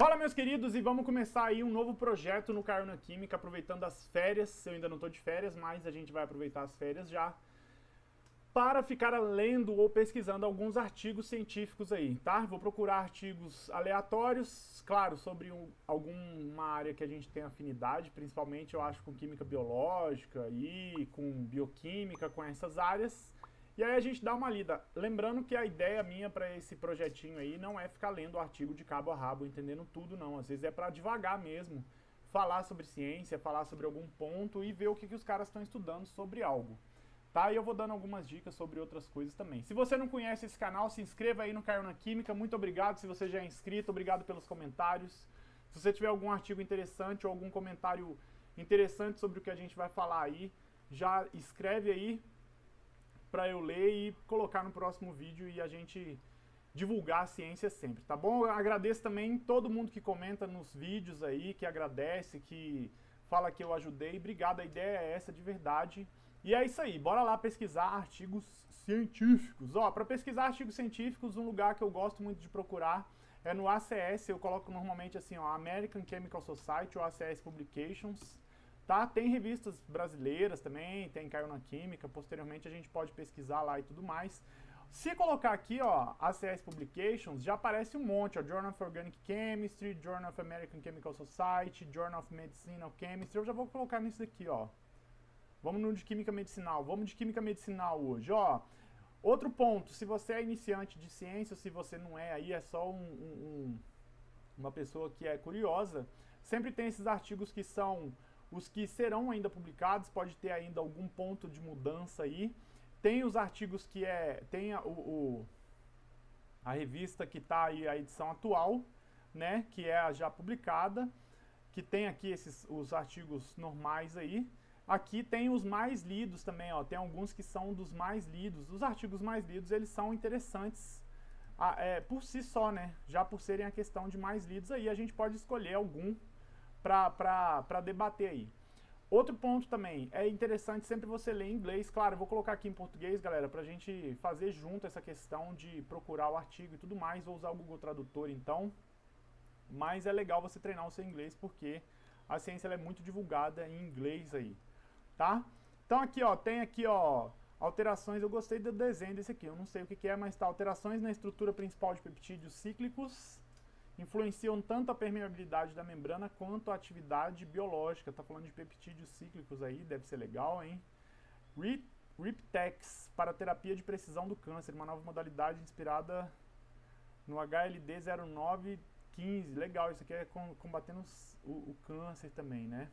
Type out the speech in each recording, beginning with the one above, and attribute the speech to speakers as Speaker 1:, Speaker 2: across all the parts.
Speaker 1: Fala, meus queridos, e vamos começar aí um novo projeto no Caiu na Química, aproveitando as férias. Eu ainda não estou de férias, mas a gente vai aproveitar as férias já para ficar lendo ou pesquisando alguns artigos científicos aí, tá? Vou procurar artigos aleatórios, claro, sobre alguma área que a gente tem afinidade, principalmente eu acho com química biológica e com bioquímica, com essas áreas. E aí a gente dá uma lida. Lembrando que a ideia minha para esse projetinho aí não é ficar lendo o artigo de cabo a rabo, entendendo tudo não. Às vezes é para devagar mesmo, falar sobre ciência, falar sobre algum ponto e ver o que os caras estão estudando sobre algo. Tá? E eu vou dando algumas dicas sobre outras coisas também. Se você não conhece esse canal, se inscreva aí no Caiu na Química. Muito obrigado se você já é inscrito, obrigado pelos comentários. Se você tiver algum artigo interessante ou algum comentário interessante sobre o que a gente vai falar aí, já escreve aí para eu ler e colocar no próximo vídeo e a gente divulgar a ciência sempre, tá bom? Eu agradeço também todo mundo que comenta nos vídeos aí, que agradece, que fala que eu ajudei. Obrigado, a ideia é essa de verdade. E é isso aí, bora lá pesquisar artigos científicos. Ó, para pesquisar artigos científicos, um lugar que eu gosto muito de procurar é no ACS. Eu coloco normalmente assim, ó, American Chemical Society ou ACS Publications. Tá? Tem revistas brasileiras também, tem Caiu na Química, posteriormente a gente pode pesquisar lá e tudo mais. Se colocar aqui, ó, ACS Publications, já aparece um monte, ó, Journal of Organic Chemistry, Journal of American Chemical Society, Journal of Medicinal Chemistry, eu já vou colocar nisso daqui, ó. Vamos no de Química Medicinal, vamos de Química Medicinal hoje, ó. Outro ponto, se você é iniciante de ciência, se você não é, aí é só uma pessoa que é curiosa, sempre tem esses artigos que são os que serão ainda publicados, pode ter ainda algum ponto de mudança aí. Tem os artigos que tem a revista que está aí, a edição atual, né, que é a já publicada, que tem aqui os artigos normais aí. Aqui tem os mais lidos também, ó, tem alguns que são dos mais lidos. Os artigos mais lidos, eles são interessantes por si só, né, já por serem a questão de mais lidos aí, a gente pode escolher algum para debater aí. Outro ponto também, é interessante sempre você ler em inglês. Claro, eu vou colocar aqui em português, galera, pra gente fazer junto essa questão de procurar o artigo e tudo mais. Vou usar o Google Tradutor então, mas é legal você treinar o seu inglês porque a ciência ela é muito divulgada em inglês aí, tá? Então aqui, ó, tem aqui, ó, alterações. Eu gostei do desenho desse aqui, eu não sei o que é, mas tá, alterações na estrutura principal de peptídeos cíclicos influenciam tanto a permeabilidade da membrana quanto a atividade biológica. Tá falando de peptídeos cíclicos aí, deve ser legal, hein? RIPTEX, para terapia de precisão do câncer, uma nova modalidade inspirada no HLD 0915. Legal, isso aqui é combatendo o câncer também, né?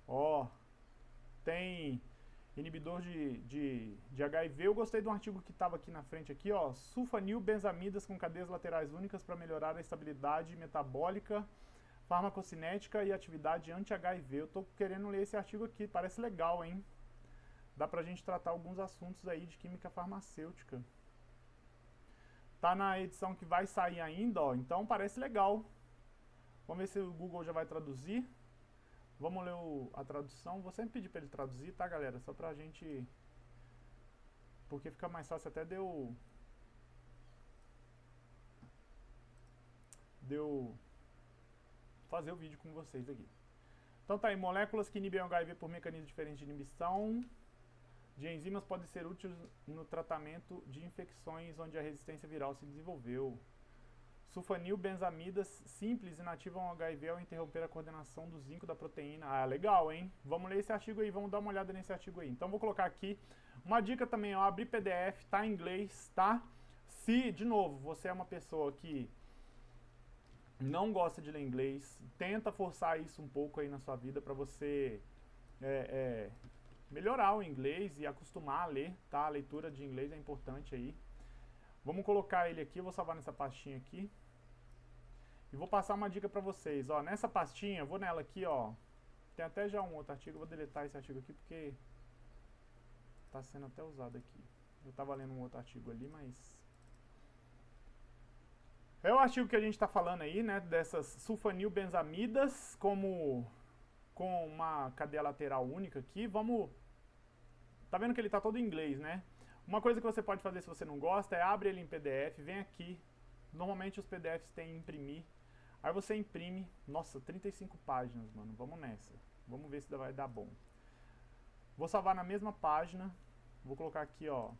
Speaker 1: Ó, tem inibidor de HIV. Eu gostei de um artigo que estava aqui na frente aqui, ó, sulfanilbenzamidas com cadeias laterais únicas para melhorar a estabilidade metabólica, farmacocinética e atividade anti-HIV. Eu tô querendo ler esse artigo aqui, parece legal, hein? Dá pra gente tratar alguns assuntos aí de química farmacêutica. Tá na edição que vai sair ainda, ó, então parece legal. Vamos ver se o Google já vai traduzir. Vamos ler a tradução. Vou sempre pedir para ele traduzir, tá, galera? Só pra gente... porque fica mais fácil até de eu fazer o vídeo com vocês aqui. Então tá aí, moléculas que inibem o HIV por mecanismos diferentes de inibição de enzimas podem ser úteis no tratamento de infecções onde a resistência viral se desenvolveu. Sulfanilbenzamidas simples inativam o HIV ao interromper a coordenação do zinco da proteína. Ah, legal, hein? Vamos ler esse artigo aí, vamos dar uma olhada nesse artigo aí. Então vou colocar aqui uma dica também, ó, abrir PDF, tá em inglês, tá? Se, de novo, você é uma pessoa que não gosta de ler inglês, tenta forçar isso um pouco aí na sua vida para você melhorar o inglês e acostumar a ler, tá? A leitura de inglês é importante aí. Vamos colocar ele aqui, eu vou salvar nessa pastinha aqui. E vou passar uma dica pra vocês, ó, nessa pastinha, eu vou nela aqui, ó, tem até já um outro artigo, eu vou deletar esse artigo aqui porque tá sendo até usado aqui. Eu tava lendo um outro artigo ali, mas... é o artigo que a gente tá falando aí, né, dessas sulfanilbenzamidas com uma cadeia lateral única aqui. Vamos... tá vendo que ele tá todo em inglês, né? Uma coisa que você pode fazer se você não gosta é abre ele em PDF, vem aqui Normalmente os PDFs têm imprimir. Aí você imprime. Nossa, 35 páginas, mano. Vamos nessa. Vamos ver se vai dar bom. Vou salvar na mesma página. Vou colocar aqui, ó,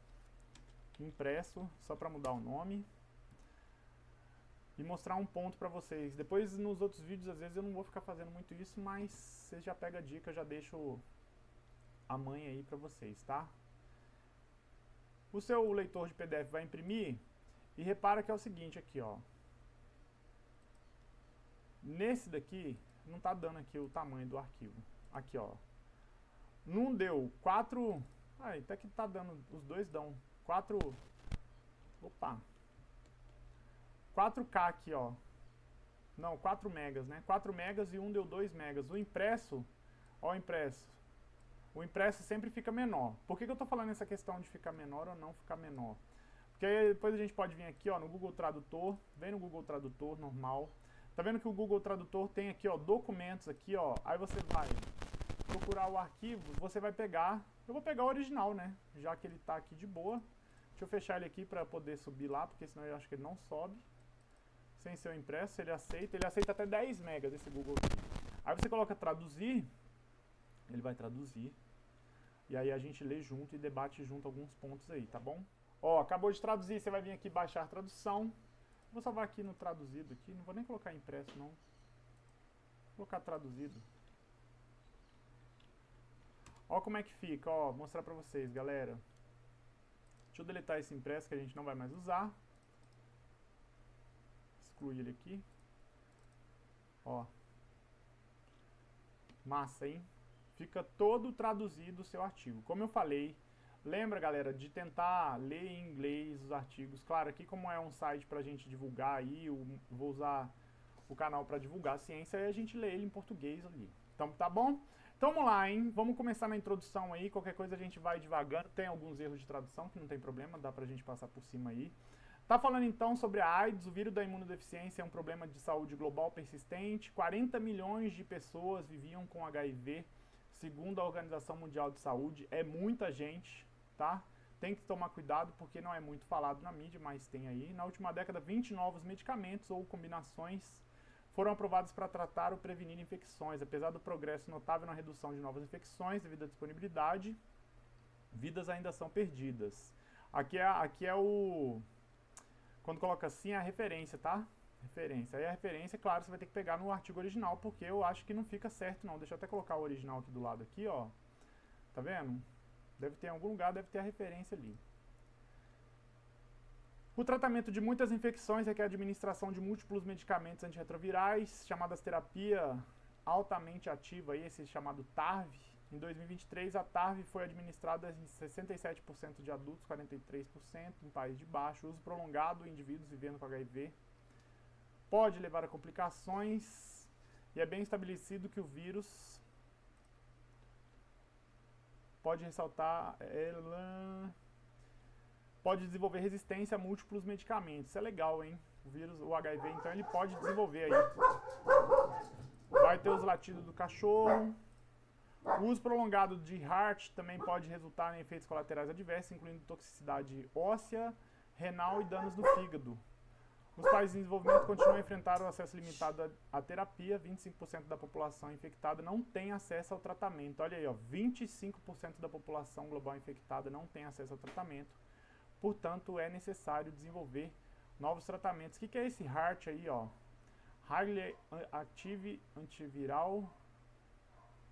Speaker 1: impresso, só para mudar o nome. E mostrar um ponto pra vocês. Depois, nos outros vídeos, às vezes eu não vou ficar fazendo muito isso, mas vocês já pegam a dica, eu já deixo a manha aí pra vocês, tá? O seu leitor de PDF vai imprimir e repara que é o seguinte aqui, ó. Nesse daqui, não tá dando aqui o tamanho do arquivo. Aqui, ó. Não deu 4... Ah, até que tá dando, os dois dão 4... Opa! 4K aqui, ó. Não, 4 megas, né? 4 megas e um deu 2 megas. O impresso, ó o impresso. O impresso sempre fica menor. Por que eu tô falando essa questão de ficar menor ou não ficar menor? Porque aí depois a gente pode vir aqui, ó, no Google Tradutor. Vem no Google Tradutor, normal. Tá vendo que o Google Tradutor tem aqui, ó, documentos aqui, ó. Aí você vai procurar o arquivo, você vai pegar... Eu vou pegar o original, né? Já que ele tá aqui de boa. Deixa eu fechar ele aqui pra poder subir lá, porque senão eu acho que ele não sobe. Sem ser o impresso, ele aceita até 10 megas esse Google aqui. Aí você coloca traduzir, ele vai traduzir, e aí a gente lê junto e debate junto alguns pontos aí, tá bom? Ó, acabou de traduzir, você vai vir aqui baixar tradução. Vou salvar aqui no traduzido aqui, não vou nem colocar impresso não. Vou colocar traduzido. Ó como é que fica, ó, vou mostrar pra vocês, galera. Deixa eu deletar esse impresso que a gente não vai mais usar. Excluir ele aqui. Ó. Massa, hein? Fica todo traduzido o seu artigo. Como eu falei, lembra, galera, de tentar ler em inglês os artigos. Claro, aqui como é um site pra gente divulgar aí, eu vou usar o canal pra divulgar a ciência, e a gente lê ele em português ali. Então, tá bom? Então vamos lá, hein? Vamos começar na introdução aí, qualquer coisa a gente vai devagando. Tem alguns erros de tradução que não tem problema, dá pra gente passar por cima aí. Tá falando então sobre a AIDS, o vírus da imunodeficiência é um problema de saúde global persistente. 40 milhões de pessoas viviam com HIV, segundo a Organização Mundial de Saúde. É muita gente, tá? Tem que tomar cuidado porque não é muito falado na mídia, mas tem aí. Na última década, 20 novos medicamentos ou combinações foram aprovados para tratar ou prevenir infecções. Apesar do progresso notável na redução de novas infecções devido à disponibilidade, vidas ainda são perdidas. Aqui é o... Quando coloca assim é a referência, tá? Referência. Aí a referência, claro, você vai ter que pegar no artigo original, porque eu acho que não fica certo não. Deixa eu até colocar o original aqui do lado aqui, ó. Tá vendo? Deve ter em algum lugar, deve ter a referência ali. O tratamento de muitas infecções requer a administração de múltiplos medicamentos antirretrovirais, chamadas terapia altamente ativa, esse chamado TARV. Em 2023, a TARV foi administrada em 67% de adultos, 43% em País de Baixo. Uso prolongado em indivíduos vivendo com HIV pode levar a complicações e é bem estabelecido que o vírus pode ressaltar... pode desenvolver resistência a múltiplos medicamentos. Isso é legal, hein? O vírus, o HIV, então, ele pode desenvolver aí. Vai ter os latidos do cachorro. O uso prolongado de HAART também pode resultar em efeitos colaterais adversos, incluindo toxicidade óssea, renal e danos no fígado. Os países em desenvolvimento continuam a enfrentar o acesso limitado à terapia. 25% da população infectada não tem acesso ao tratamento. Olha aí, ó, 25% da população global infectada não tem acesso ao tratamento. Portanto, é necessário desenvolver novos tratamentos. O que é esse HAART aí, ó? Highly Active Antiviral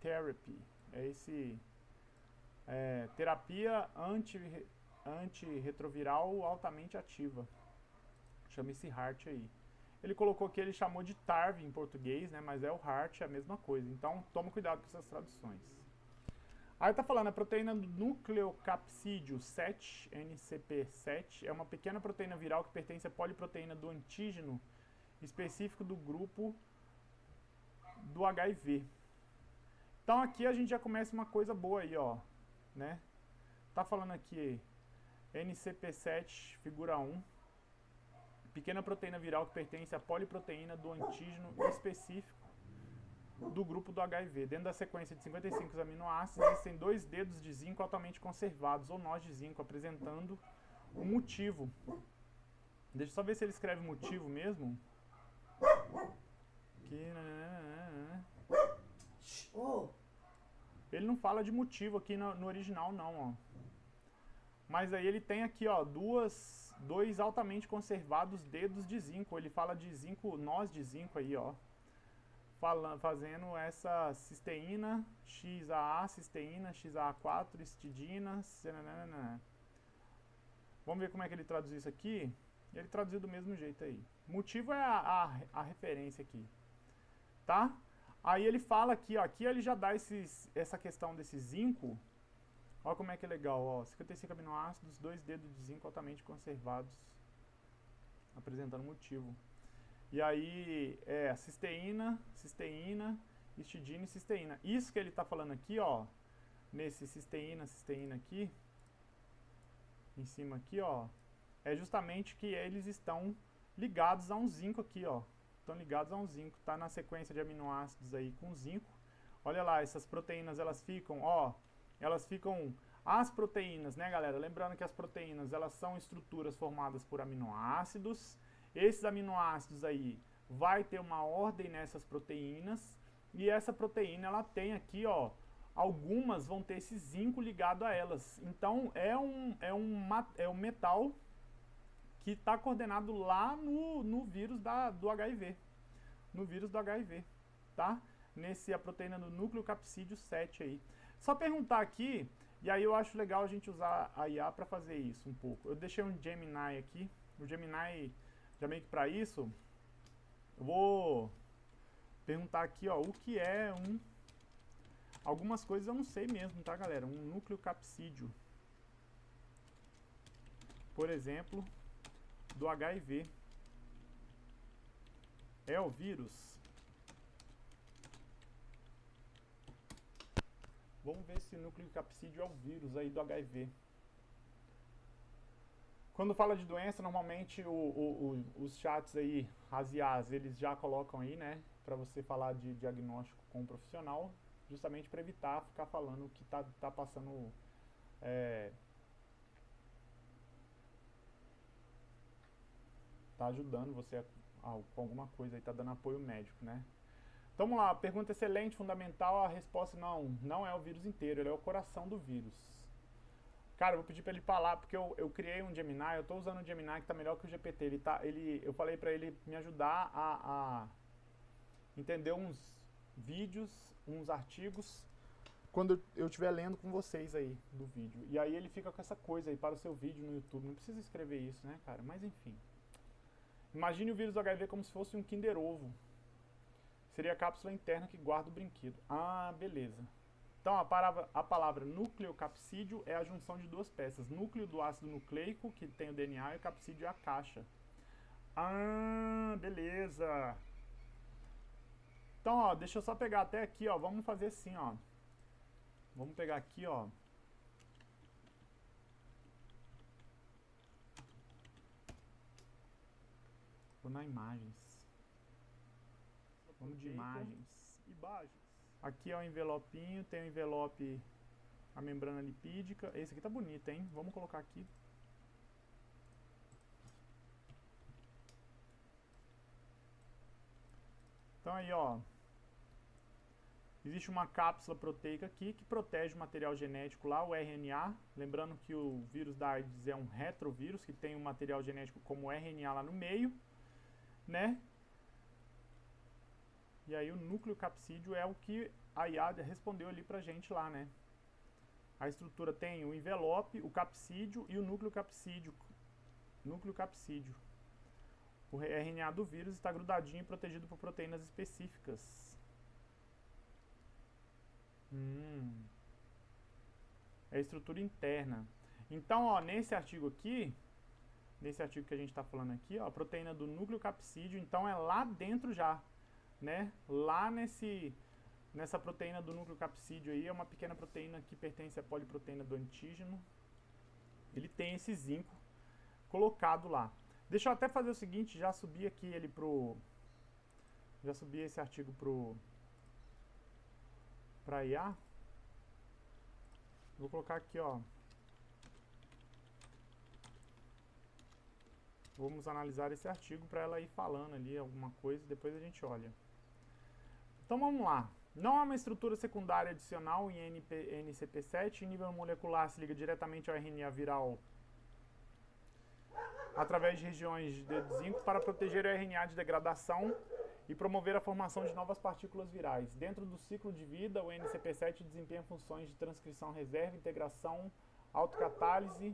Speaker 1: Therapy. É esse terapia antirretroviral altamente ativa. Chama esse HAART aí. Ele colocou que ele chamou de TARV em português, né? Mas é o HAART, é a mesma coisa. Então, toma cuidado com essas traduções. Aí tá falando, a proteína do nucleocapsídeo 7, NCP7, é uma pequena proteína viral que pertence à poliproteína do antígeno específico do grupo do HIV. Então aqui a gente já começa uma coisa boa aí, ó, né? Tá falando aqui NCP7, figura 1, pequena proteína viral que pertence à poliproteína do antígeno específico do grupo do HIV. Dentro da sequência de 55 aminoácidos existem 2 dedos de zinco altamente conservados, ou nós de zinco, apresentando o motivo Deixa eu só ver se ele escreve motivo mesmo. Ele não fala de motivo aqui no original não, ó. Mas aí ele tem aqui, ó, dois altamente conservados dedos de zinco. Ele fala de zinco, nós de zinco aí, ó. Fazendo essa cisteína, XAA, cisteína, XAA4, histidina, Vamos ver como é que ele traduz isso aqui. Ele traduziu do mesmo jeito aí. Motivo é a referência aqui, tá? Aí ele fala aqui, ó, aqui ele já dá essa questão desse zinco. Olha como é que é legal, ó, 55 aminoácidos, 2 dedos de zinco altamente conservados, apresentando motivo. E aí, cisteína, histidina e cisteína. Isso que ele está falando aqui, ó, nesse cisteína aqui, em cima aqui, ó, é justamente que eles estão ligados a um zinco aqui, ó. Estão ligados a um zinco, tá na sequência de aminoácidos aí com zinco. Olha lá, essas proteínas, elas ficam, ó, as proteínas, né, galera? Lembrando que as proteínas, elas são estruturas formadas por aminoácidos. Esses aminoácidos aí vai ter uma ordem nessas proteínas. E essa proteína, ela tem aqui, ó, algumas vão ter esse zinco ligado a elas. Então, é um metal que está coordenado lá no vírus do HIV. No vírus do HIV, tá? A proteína do núcleo capsídeo 7 aí. Só perguntar aqui, e aí eu acho legal a gente usar a IA para fazer isso um pouco. Eu deixei um Gemini aqui, o Gemini já meio que para isso. Eu vou perguntar aqui, ó, o que é algumas coisas eu não sei mesmo, tá, galera? Um núcleo capsídeo, por exemplo, do HIV. É o vírus? Vamos ver se o núcleo capsídeo é o vírus aí do HIV. Quando fala de doença, normalmente os chats aí, as IAs, eles já colocam aí, né, para você falar de diagnóstico com um profissional, justamente para evitar ficar falando que tá passando tá ajudando você com alguma coisa aí, tá dando apoio médico, né? Então vamos lá, pergunta excelente, fundamental, a resposta não é o vírus inteiro, ele é o coração do vírus. Cara, eu vou pedir para ele falar, porque eu criei um Gemini, eu tô usando um Gemini que tá melhor que o GPT, eu falei para ele me ajudar a entender uns vídeos, uns artigos, quando eu estiver lendo com vocês aí do vídeo. E aí ele fica com essa coisa aí para o seu vídeo no YouTube, não precisa escrever isso, né, cara? Mas enfim. Imagine o vírus do HIV como se fosse um Kinder Ovo. Seria a cápsula interna que guarda o brinquedo. Ah, beleza. Então a palavra nucleocapsídeo é a junção de duas peças. Núcleo do ácido nucleico, que tem o DNA, e o capsídeo é a caixa. Ah, beleza. Então, ó, deixa eu só pegar até aqui, ó. Vamos fazer assim, ó. Vamos pegar aqui, ó. Vou na imagens. Vamos de imagens. Aqui é o envelopinho, tem o envelope, a membrana lipídica. Esse aqui tá bonito, hein? Vamos colocar aqui. Então aí, ó. Existe uma cápsula proteica aqui que protege o material genético lá, o RNA. Lembrando que o vírus da AIDS é um retrovírus, que tem um material genético como RNA lá no meio, né? E aí o núcleo capsídeo é o que a IA respondeu ali pra gente lá, né? A estrutura tem o envelope, o capsídeo e o núcleo capsídeo. O RNA do vírus está grudadinho e protegido por proteínas específicas. É a estrutura interna. Então, ó, nesse artigo aqui, nesse artigo que a gente está falando aqui, ó, a proteína do núcleo capsídeo, então é lá dentro já, né? Lá nessa proteína do núcleo capsídeo aí, é uma pequena proteína que pertence à poliproteína do antígeno. Ele tem esse zinco colocado lá. Deixa eu até fazer o seguinte, já subi aqui ele pro... Já subi esse artigo pra IA. Vou colocar aqui, ó. Vamos analisar esse artigo para ela ir falando ali alguma coisa, depois a gente olha. Então vamos lá. Não há uma estrutura secundária adicional em NCP7. Em nível molecular se liga diretamente ao RNA viral através de regiões de zinco para proteger o RNA de degradação e promover a formação de novas partículas virais. Dentro do ciclo de vida, o NCP7 desempenha funções de transcrição reserva, integração, autocatálise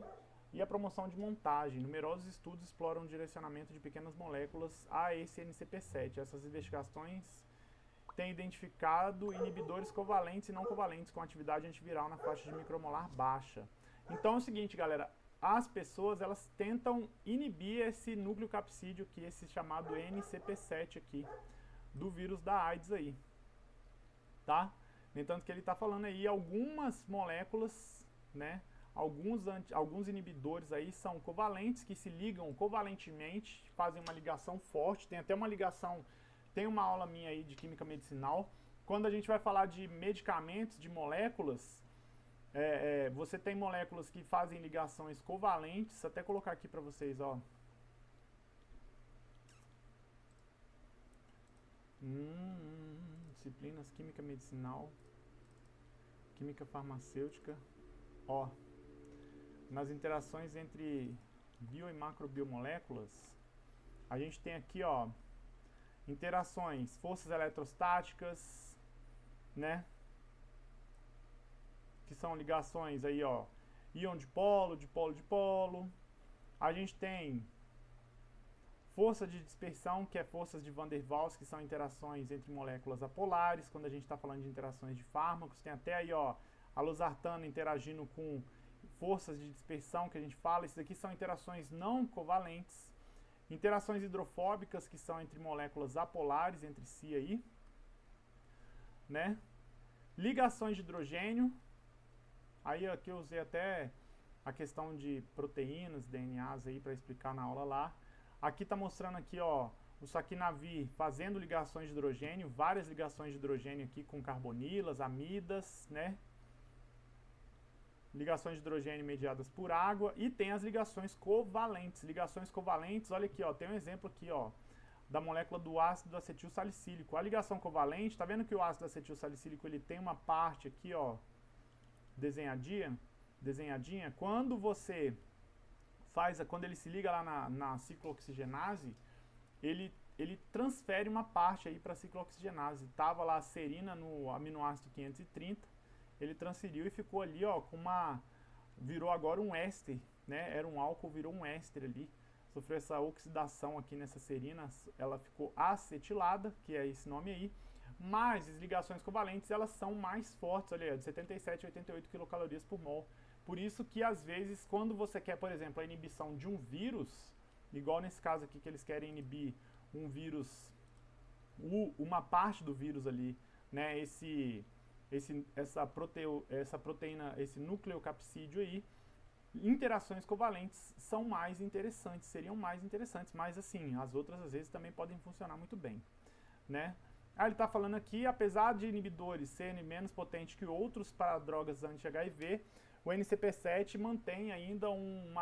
Speaker 1: e a promoção de montagem. Numerosos estudos exploram o direcionamento de pequenas moléculas a esse NCP7. Essas investigações têm identificado inibidores covalentes e não covalentes com atividade antiviral na faixa de micromolar baixa. Então é o seguinte, galera, as pessoas elas tentam inibir esse núcleo capsídeo aqui, esse chamado NCP7 aqui, do vírus da AIDS aí, tá? No entanto que ele está falando aí, algumas moléculas, né, alguns inibidores aí são covalentes, que se ligam covalentemente, fazem uma ligação forte, tem até uma ligação, tem uma aula minha aí de química medicinal, quando a gente vai falar de medicamentos, de moléculas, você tem moléculas que fazem ligações covalentes, até colocar aqui para vocês, ó. Disciplinas química medicinal, química farmacêutica, ó. Nas interações entre bio e macrobiomoléculas, a gente tem aqui, ó, interações, forças eletrostáticas, né? Que são ligações aí, ó, íon de polo, de polo, de polo. A gente tem força de dispersão, que é forças de Van der Waals, que são interações entre moléculas apolares, quando a gente está falando de interações de fármacos. Tem até aí, ó, a losartana interagindo com forças de dispersão, que a gente fala. Isso aqui são interações não covalentes. Interações hidrofóbicas, que são entre moléculas apolares entre si aí, né? Ligações de hidrogênio. Aí aqui eu usei até a questão de proteínas, DNAs aí para explicar na aula lá. Aqui está mostrando aqui, ó, o Saquinavir fazendo ligações de hidrogênio, várias ligações de hidrogênio aqui com carbonilas, amidas, né? Ligações de hidrogênio mediadas por água e tem as ligações covalentes. Ligações covalentes, olha aqui, ó, tem um exemplo aqui, ó, da molécula do ácido acetil salicílico. A ligação covalente, tá vendo que o ácido acetil salicílico ele tem uma parte aqui, ó, desenhadinha, quando você quando ele se liga lá na ciclooxigenase, ele transfere uma parte aí para a ciclooxigenase. Tava lá a serina no aminoácido 530, ele transferiu e ficou ali, ó, virou agora um éster, né? Era um álcool, virou um éster ali. Sofreu essa oxidação aqui nessa serina, ela ficou acetilada, que é esse nome aí. Mas as ligações covalentes, elas são mais fortes, olha, de 77 a 88 quilocalorias por mol. Por isso que, às vezes, quando você quer, por exemplo, a inibição de um vírus, igual nesse caso aqui que eles querem inibir um vírus, uma parte do vírus ali, né, essa proteína, esse nucleocapsídeo aí, interações covalentes são mais interessantes, seriam mais interessantes, mas assim, as outras às vezes também podem funcionar muito bem, né? Aí ele está falando aqui, apesar de inibidores serem menos potentes que outros para drogas anti-HIV, o NCP7 mantém ainda um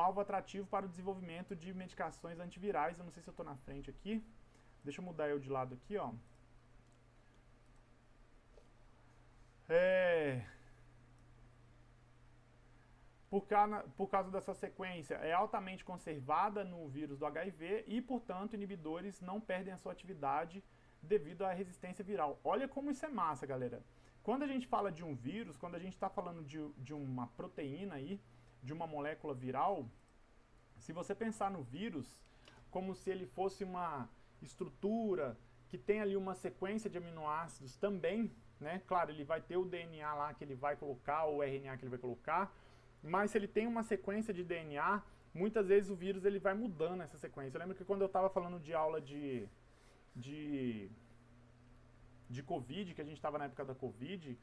Speaker 1: alvo atrativo para o desenvolvimento de medicações antivirais. Eu não sei se eu estou na frente aqui. Deixa eu mudar eu de lado aqui, ó. Por causa dessa sequência, é altamente conservada no vírus do HIV e, portanto, inibidores não perdem a sua atividade devido à resistência viral. Olha como isso é massa, galera. Quando a gente fala de um vírus, quando a gente está falando de uma proteína aí, de uma molécula viral, se você pensar no vírus como se ele fosse uma estrutura que tem ali uma sequência de aminoácidos também, né? Claro, ele vai ter o DNA lá que ele vai colocar, o RNA que ele vai colocar, mas se ele tem uma sequência de DNA, muitas vezes o vírus ele vai mudando essa sequência. Eu lembro que quando eu estava falando de aula de Covid, que a gente estava na época da Covid,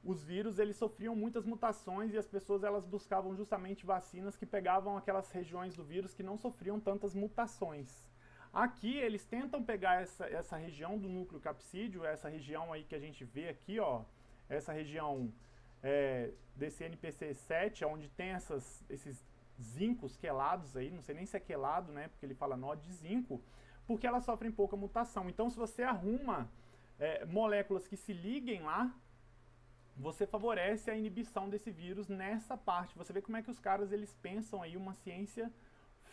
Speaker 1: os vírus eles sofriam muitas mutações e as pessoas elas buscavam justamente vacinas que pegavam aquelas regiões do vírus que não sofriam tantas mutações. Aqui eles tentam pegar essa região do núcleo capsídeo, essa região aí que a gente vê aqui, ó, essa região desse NPC7, onde tem esses zincos quelados aí, não sei nem se é quelado, né, porque ele fala nó de zinco, porque elas sofrem pouca mutação. Então, se você arruma moléculas que se liguem lá, você favorece a inibição desse vírus nessa parte. Você vê como é que os caras eles pensam aí uma ciência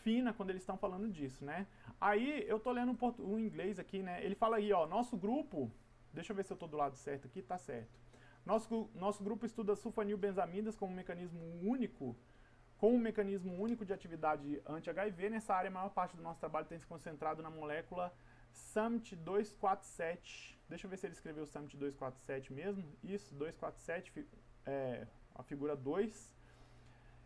Speaker 1: fina quando eles estão falando disso, né? Aí eu tô lendo o inglês aqui, né? Ele fala aí, ó, nosso grupo, deixa eu ver se eu tô do lado certo aqui, tá certo. Nosso grupo estuda sulfanilbenzamidas como um mecanismo único de atividade anti-HIV. Nessa área, a maior parte do nosso trabalho tem se concentrado na molécula SAMT247. Deixa eu ver se ele escreveu SAMT247 mesmo. Isso, 247, a figura 2.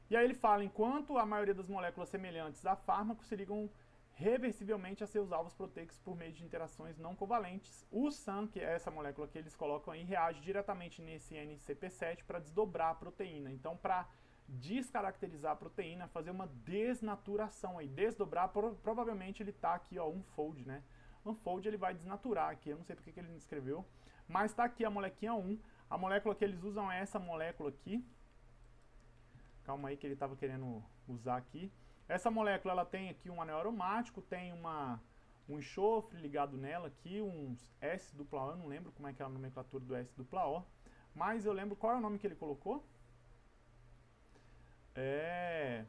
Speaker 1: E aí ele fala, enquanto a maioria das moléculas semelhantes a fármacos se ligam reversivelmente a seus alvos proteicos por meio de interações não covalentes, o SAM, que é essa molécula que eles colocam aí, reage diretamente nesse NCP7 para desdobrar a proteína. Então, para descaracterizar a proteína, fazer uma desnaturação aí, desdobrar, provavelmente ele tá aqui, ó, unfold, né? Unfold ele vai desnaturar aqui, eu não sei porque que ele não escreveu, mas tá aqui a molequinha 1, a molécula que eles usam é essa molécula aqui. Calma aí que ele estava querendo usar aqui. Essa molécula ela tem aqui um anel aromático, tem um enxofre ligado nela aqui, um S-O, eu não lembro como é que é a nomenclatura do S-O, mas eu lembro qual é o nome que ele colocou. É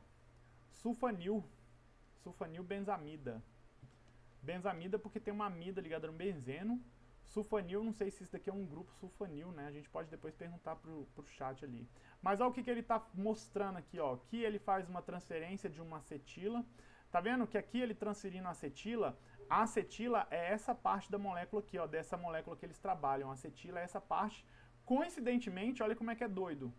Speaker 1: sulfanilbenzamida. Benzamida porque tem uma amida ligada no benzeno. Sulfanil, não sei se isso daqui é um grupo sulfanil, né? A gente pode depois perguntar pro chat ali. Mas olha o que ele está mostrando aqui, ó. Que ele faz uma transferência de uma acetila. Tá vendo que aqui ele transferindo a acetila é essa parte da molécula aqui, ó. Dessa molécula que eles trabalham. A acetila é essa parte. Coincidentemente, olha como é que é doido.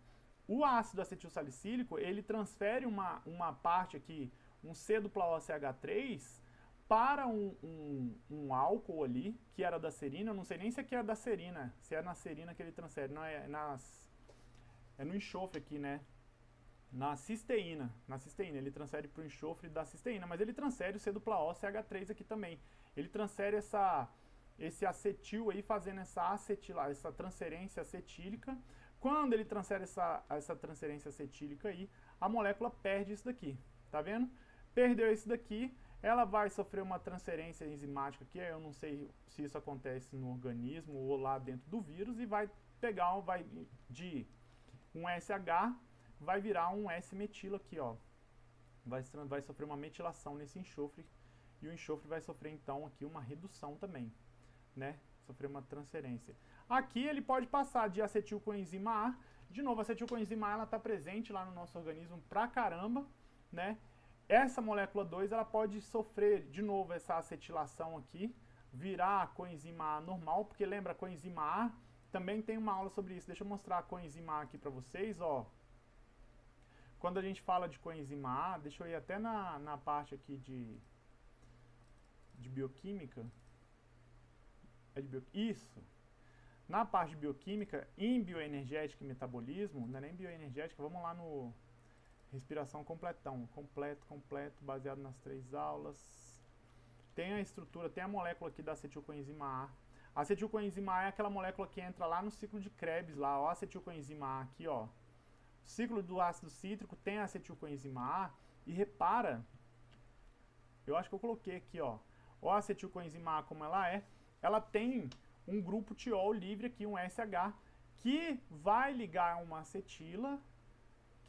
Speaker 1: O ácido acetilsalicílico, ele transfere uma parte aqui, um C-OCH3, para um álcool ali, que era da serina. Eu não sei nem se aqui é da serina, se é na serina que ele transfere, não é no enxofre aqui, né? Na cisteína, ele transfere para o enxofre da cisteína, mas ele transfere o C-OCH3 aqui também. Ele transfere esse acetil aí, fazendo essa transferência acetílica. Quando ele transfere essa transferência acetílica aí, a molécula perde isso daqui, tá vendo? Perdeu isso daqui, ela vai sofrer uma transferência enzimática aqui, eu não sei se isso acontece no organismo ou lá dentro do vírus, e vai pegar, de um SH, vai virar um S-metilo aqui, ó. Vai sofrer uma metilação nesse enxofre, e o enxofre vai sofrer então aqui uma redução também, né? Sofrer uma transferência. Aqui ele pode passar de acetilcoenzima A, de novo, a acetilcoenzima A ela está presente lá no nosso organismo pra caramba, né? Essa molécula 2, ela pode sofrer de novo essa acetilação aqui, virar a coenzima A normal, porque lembra, a coenzima A também tem uma aula sobre isso. Deixa eu mostrar a coenzima A aqui para vocês, ó. Quando a gente fala de coenzima A, deixa eu ir até na parte aqui de bioquímica. Isso. Na parte de bioquímica, em bioenergética e metabolismo, não é nem bioenergética, vamos lá no respiração completão, completo, baseado nas 3 aulas. Tem a estrutura, tem a molécula aqui da acetilcoenzima A. A acetilcoenzima A é aquela molécula que entra lá no ciclo de Krebs, lá, ó, a acetilcoenzima A aqui, ó. O ciclo do ácido cítrico tem a acetilcoenzima A, e repara, eu acho que eu coloquei aqui, ó, a acetilcoenzima A como ela tem um grupo tiol livre aqui, um SH, que vai ligar uma acetila,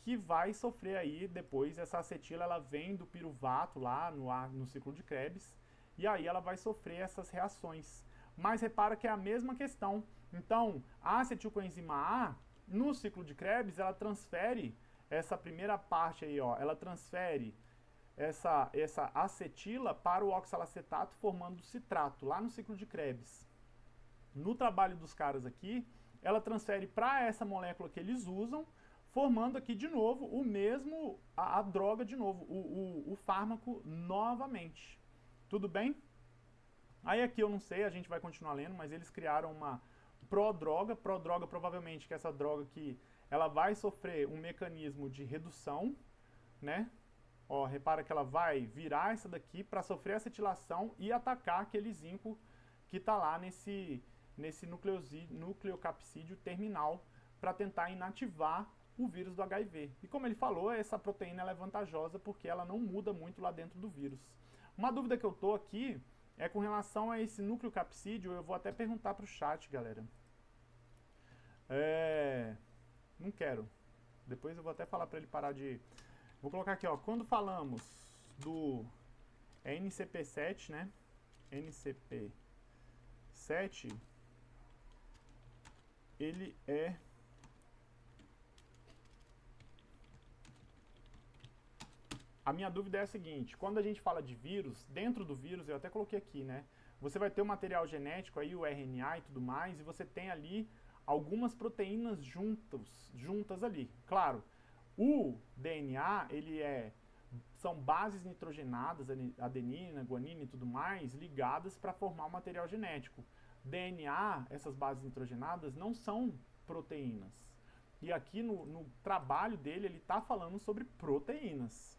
Speaker 1: que vai sofrer aí depois, essa acetila ela vem do piruvato lá no ciclo de Krebs, e aí ela vai sofrer essas reações. Mas repara que é a mesma questão. Então, a acetilcoenzima A, no ciclo de Krebs, ela transfere essa primeira parte aí, ó, ela transfere essa acetila para o oxalacetato, formando o citrato, lá no ciclo de Krebs. No trabalho dos caras aqui, ela transfere para essa molécula que eles usam, formando aqui de novo a droga de novo, o fármaco novamente. Tudo bem? Aí aqui eu não sei, a gente vai continuar lendo, mas eles criaram uma prodroga provavelmente que essa droga aqui, ela vai sofrer um mecanismo de redução, né? Ó, repara que ela vai virar essa daqui para sofrer acetilação e atacar aquele zinco que está lá nesse nucleocapsídeo terminal, para tentar inativar o vírus do HIV. E como ele falou, essa proteína ela é vantajosa porque ela não muda muito lá dentro do vírus. Uma dúvida que eu tô aqui é com relação a esse núcleo capsídeo. Eu vou até perguntar para o chat, galera. Não quero. Depois eu vou até falar para ele parar de... Vou colocar aqui, ó. Quando falamos do NCP7, né? NCP7, ele é... A minha dúvida é a seguinte, quando a gente fala de vírus, dentro do vírus, eu até coloquei aqui, né? Você vai ter o material genético aí, o RNA e tudo mais, e você tem ali algumas proteínas juntas ali. Claro, o DNA, são bases nitrogenadas, adenina, guanina e tudo mais, ligadas para formar o material genético. DNA, essas bases nitrogenadas, não são proteínas. E aqui no trabalho dele, ele está falando sobre proteínas.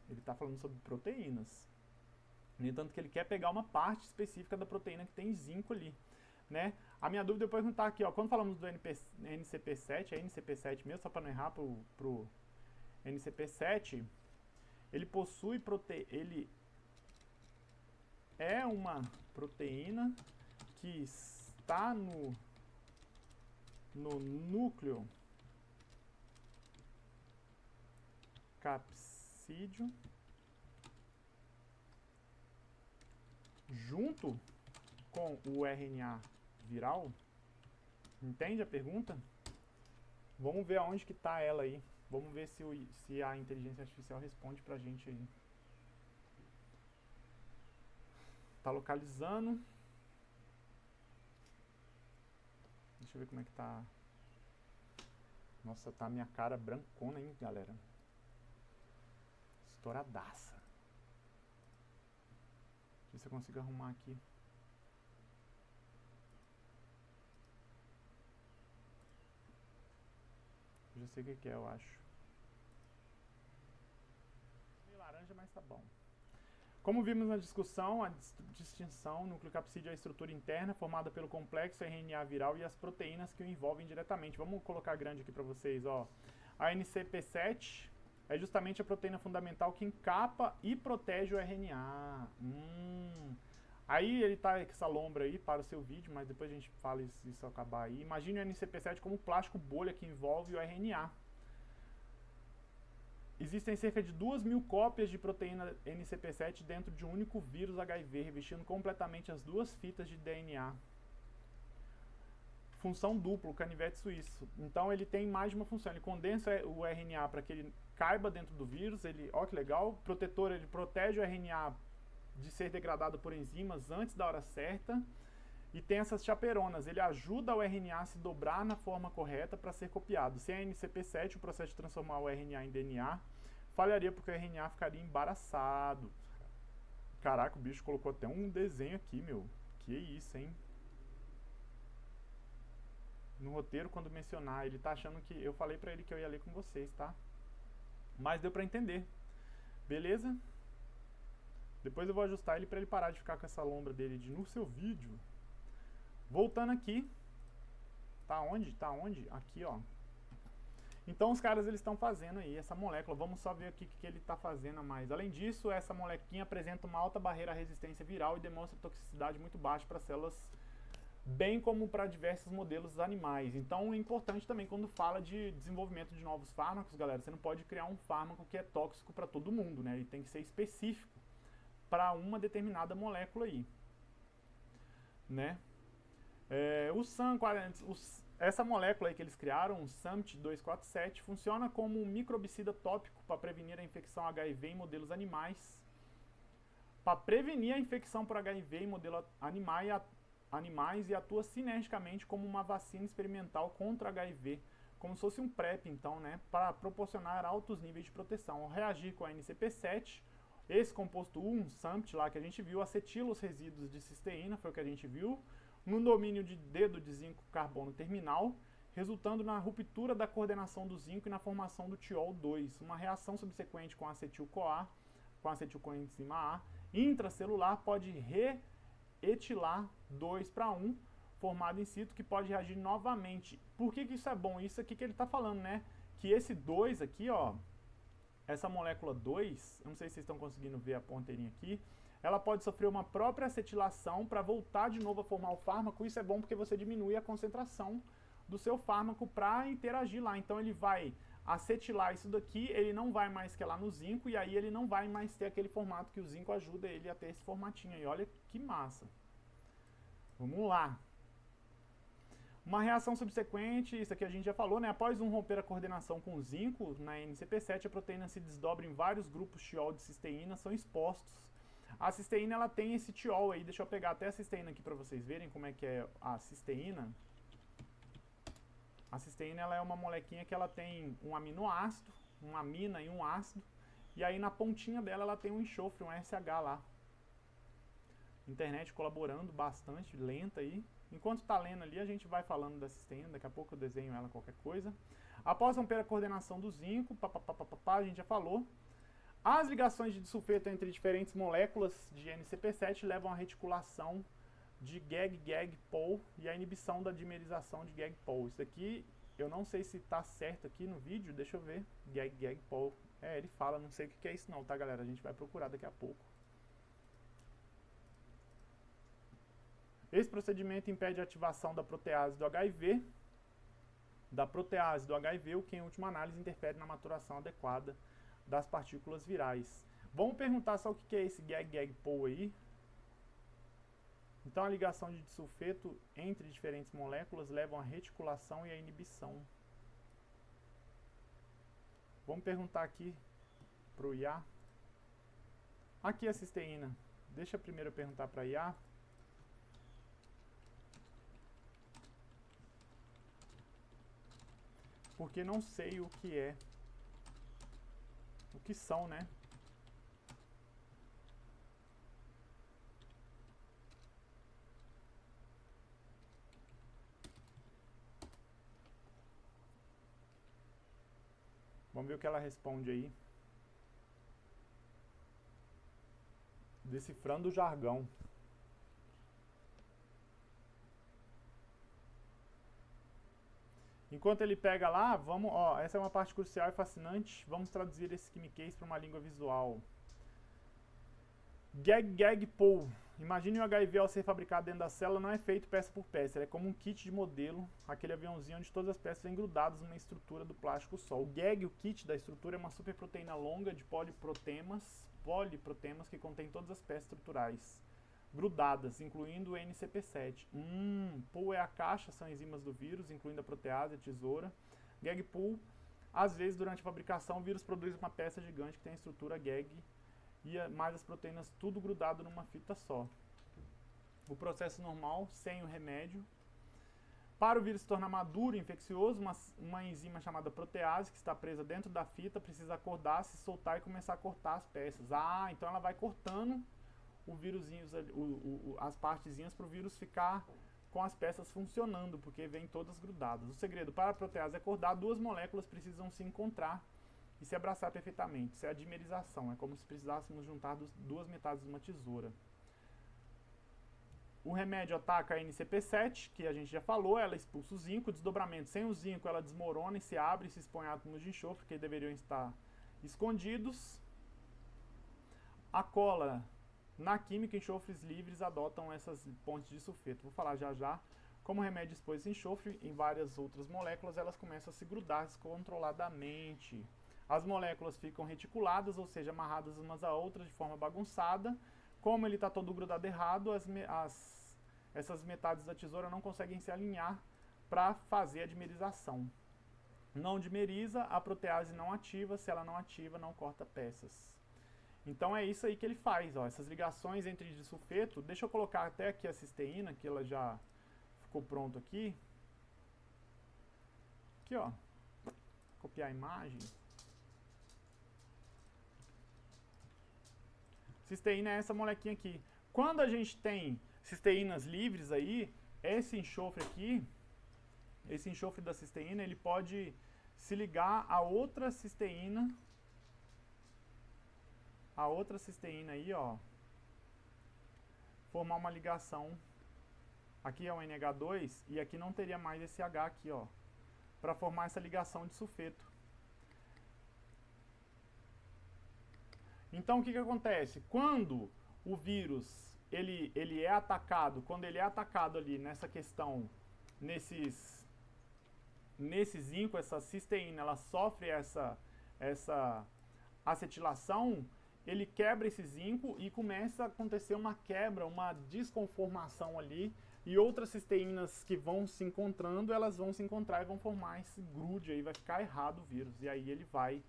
Speaker 1: No entanto, que ele quer pegar uma parte específica da proteína que tem zinco ali, né? A minha dúvida é perguntar aqui, ó, quando falamos do NCP7, é NCP7 mesmo, só para não errar pro NCP7, ele possui ele é uma proteína que está no núcleo capsídeo junto com o RNA viral. Entende a pergunta? Vamos ver aonde que está ela aí. Vamos ver se a inteligência artificial responde pra gente aí. Tá localizando. Deixa eu ver como é que tá. Nossa, tá a minha cara brancona, hein, galera. Estouradaça. Deixa eu ver se eu consigo arrumar aqui. Eu já sei o que é, eu acho. Meio laranja, mas tá bom. Como vimos na discussão, a distinção núcleo capsídeo é a estrutura interna formada pelo complexo RNA viral e as proteínas que o envolvem diretamente. Vamos colocar grande aqui para vocês, ó. A NCP7 é justamente a proteína fundamental que encapa e protege o RNA. Aí ele tá com essa lombra aí para o seu vídeo, mas depois a gente fala isso acabar aí. Imagine o NCP7 como um plástico bolha que envolve o RNA. Existem cerca de 2.000 cópias de proteína NCP7 dentro de um único vírus HIV, revestindo completamente as duas fitas de DNA. Função dupla, o canivete suíço. Então ele tem mais de uma função. Ele condensa o RNA para que ele caiba dentro do vírus. Ó que legal. Protetor, ele protege o RNA de ser degradado por enzimas antes da hora certa. E tem essas chaperonas, ele ajuda o RNA a se dobrar na forma correta para ser copiado. Sem a NCP7, o processo de transformar o RNA em DNA falharia porque o RNA ficaria embaraçado. Caraca, o bicho colocou até um desenho aqui, meu. Que isso, hein? No roteiro, quando mencionar, ele tá achando que... Eu falei pra ele que eu ia ler com vocês, tá? Mas deu pra entender. Beleza? Depois eu vou ajustar ele pra ele parar de ficar com essa lombra dele no seu vídeo. Voltando aqui, tá onde? Tá onde? Aqui, ó. Então os caras eles estão fazendo aí essa molécula. Vamos só ver aqui o que ele está fazendo a mais. Além disso, essa molequinha apresenta uma alta barreira à resistência viral e demonstra toxicidade muito baixa para células, bem como para diversos modelos animais. Então é importante também quando fala de desenvolvimento de novos fármacos, galera, você não pode criar um fármaco que é tóxico para todo mundo, né? Ele tem que ser específico para uma determinada molécula aí, né? Essa molécula aí que eles criaram, o SAMT247, funciona como um microbicida tópico para prevenir a infecção HIV em modelos animais. Para prevenir a infecção por HIV em modelos animais e atua sinergicamente como uma vacina experimental contra HIV, como se fosse um PrEP, então, né, para proporcionar altos níveis de proteção. Ao reagir com a NCP7, esse composto 1, SAMT lá que a gente viu, acetila os resíduos de cisteína, foi o que a gente viu, no domínio de dedo de zinco carbono terminal, resultando na ruptura da coordenação do zinco e na formação do tiol 2. Uma reação subsequente com acetil-CoA, com acetilcoenzima A, intracelular pode reetilar 2 para 1, formado in situ, que pode reagir novamente. Por que isso é bom? Isso aqui que ele está falando, né? que esse 2 aqui, ó, essa molécula 2, eu não sei se vocês estão conseguindo ver a ponteirinha aqui, ela pode sofrer uma própria acetilação para voltar de novo a formar o fármaco. Isso é bom porque você diminui a concentração do seu fármaco para interagir lá. Então ele vai acetilar isso daqui, ele não vai mais quelar no zinco, e aí ele não vai mais ter aquele formato que o zinco ajuda ele a ter esse formatinho aí. Olha que massa. Vamos lá. Uma reação subsequente, isso aqui a gente já falou, né? Após romper a coordenação com o zinco, na NCP7 a proteína se desdobra em vários grupos tiol de cisteína, são expostos. A cisteína, ela tem esse tiol aí, deixa eu pegar até a cisteína aqui para vocês verem como é que é a cisteína. A cisteína, ela é uma molequinha que ela tem um aminoácido, uma amina e um ácido, e aí na pontinha dela ela tem um enxofre, um SH lá. Internet colaborando bastante, lenta aí. Enquanto está lendo ali, a gente vai falando da cisteína, daqui a pouco eu desenho ela qualquer coisa. Após romper a coordenação do zinco, a gente já falou. As ligações de disulfeto entre diferentes moléculas de NCP7 levam à reticulação de GAG-GAG-POL e à inibição da dimerização de GAG-POL. Isso aqui, eu não sei se está certo aqui no vídeo, deixa eu ver. GAG-GAG-POL. Ele fala, não sei o que é isso não, tá, galera? A gente vai procurar daqui a pouco. Esse procedimento impede a ativação da protease do HIV, o que em última análise interfere na maturação adequada das partículas virais. Vamos perguntar só o que é esse GAG-GAG-POL aí. Então a ligação de disulfeto entre diferentes moléculas levam à reticulação e à inibição. Vamos perguntar aqui para o IA. Aqui a cisteína. Deixa primeiro eu perguntar para a IA. Porque não sei o que é. O que são, né? Vamos ver o que ela responde aí. Decifrando o jargão. Enquanto ele pega lá, vamos, ó, essa é uma parte crucial e fascinante. Vamos traduzir esse chemiquês para uma língua visual. GAG-GAG-POL. Imagine o HIV ao ser fabricado dentro da célula, não é feito peça por peça, ele é como um kit de modelo, aquele aviãozinho onde todas as peças vêm grudadas numa estrutura do plástico só. O GAG, o kit da estrutura, é uma superproteína longa de poliprotemas que contém todas as peças estruturais grudadas, incluindo o NCP7. POL é a caixa, são enzimas do vírus, incluindo a protease, a tesoura. GAG-POL, às vezes durante a fabricação o vírus produz uma peça gigante que tem a estrutura GAG e mais as proteínas tudo grudado numa fita só. O processo normal, sem o remédio. Para o vírus se tornar maduro e infeccioso, uma enzima chamada protease, que está presa dentro da fita, precisa acordar, se soltar e começar a cortar as peças. Então ela vai cortando o vírusinho, as partezinhas para o vírus ficar com as peças funcionando, porque vêm todas grudadas. O segredo para a protease acordar, duas moléculas precisam se encontrar e se abraçar perfeitamente. Isso é a dimerização, é como se precisássemos juntar duas metades de uma tesoura. O remédio ataca a NCP7, que a gente já falou, ela expulsa o zinco, o desdobramento sem o zinco, ela desmorona e se abre e se expõe átomos de enxofre que deveriam estar escondidos. A cola, na química, enxofres livres adotam essas pontes de sulfeto. Vou falar já já. Como o remédio expôs esse enxofre em várias outras moléculas, elas começam a se grudar descontroladamente. As moléculas ficam reticuladas, ou seja, amarradas umas a outras de forma bagunçada. Como ele está todo grudado errado, essas metades da tesoura não conseguem se alinhar para fazer a dimerização. Não dimeriza, a protease não ativa, se ela não ativa, não corta peças. Então é isso aí que ele faz, ó, essas ligações entre disulfeto. Deixa eu colocar até aqui a cisteína, que ela já ficou pronto aqui. Aqui, ó, copiar a imagem. Cisteína é essa molequinha aqui. Quando a gente tem cisteínas livres aí, esse enxofre aqui, esse enxofre da cisteína, ele pode se ligar a outra cisteína aí, ó, formar uma ligação. Aqui é o NH2 e aqui não teria mais esse H aqui, ó, para formar essa ligação de sulfeto. Então o que acontece? Quando o vírus ele é atacado, quando ele é atacado ali nessa questão, nesse zinco, essa cisteína, ela sofre essa acetilação, ele quebra esse zinco e começa a acontecer uma quebra, uma desconformação ali, e outras cisteínas que vão se encontrando, elas vão se encontrar e vão formar esse grude aí, vai ficar errado o vírus, e aí ele vai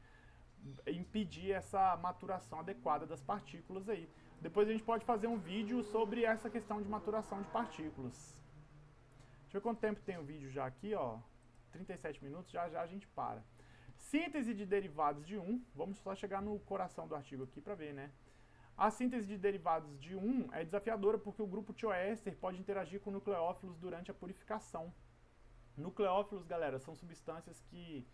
Speaker 1: impedir essa maturação adequada das partículas aí. Depois a gente pode fazer um vídeo sobre essa questão de maturação de partículas. Deixa eu ver quanto tempo tem o vídeo já aqui, ó. 37 minutos, já a gente para. Síntese de derivados de 1, vamos só chegar no coração do artigo aqui para ver, né? A síntese de derivados de 1 é desafiadora porque o grupo tioéster pode interagir com nucleófilos durante a purificação. Nucleófilos, galera, são substâncias que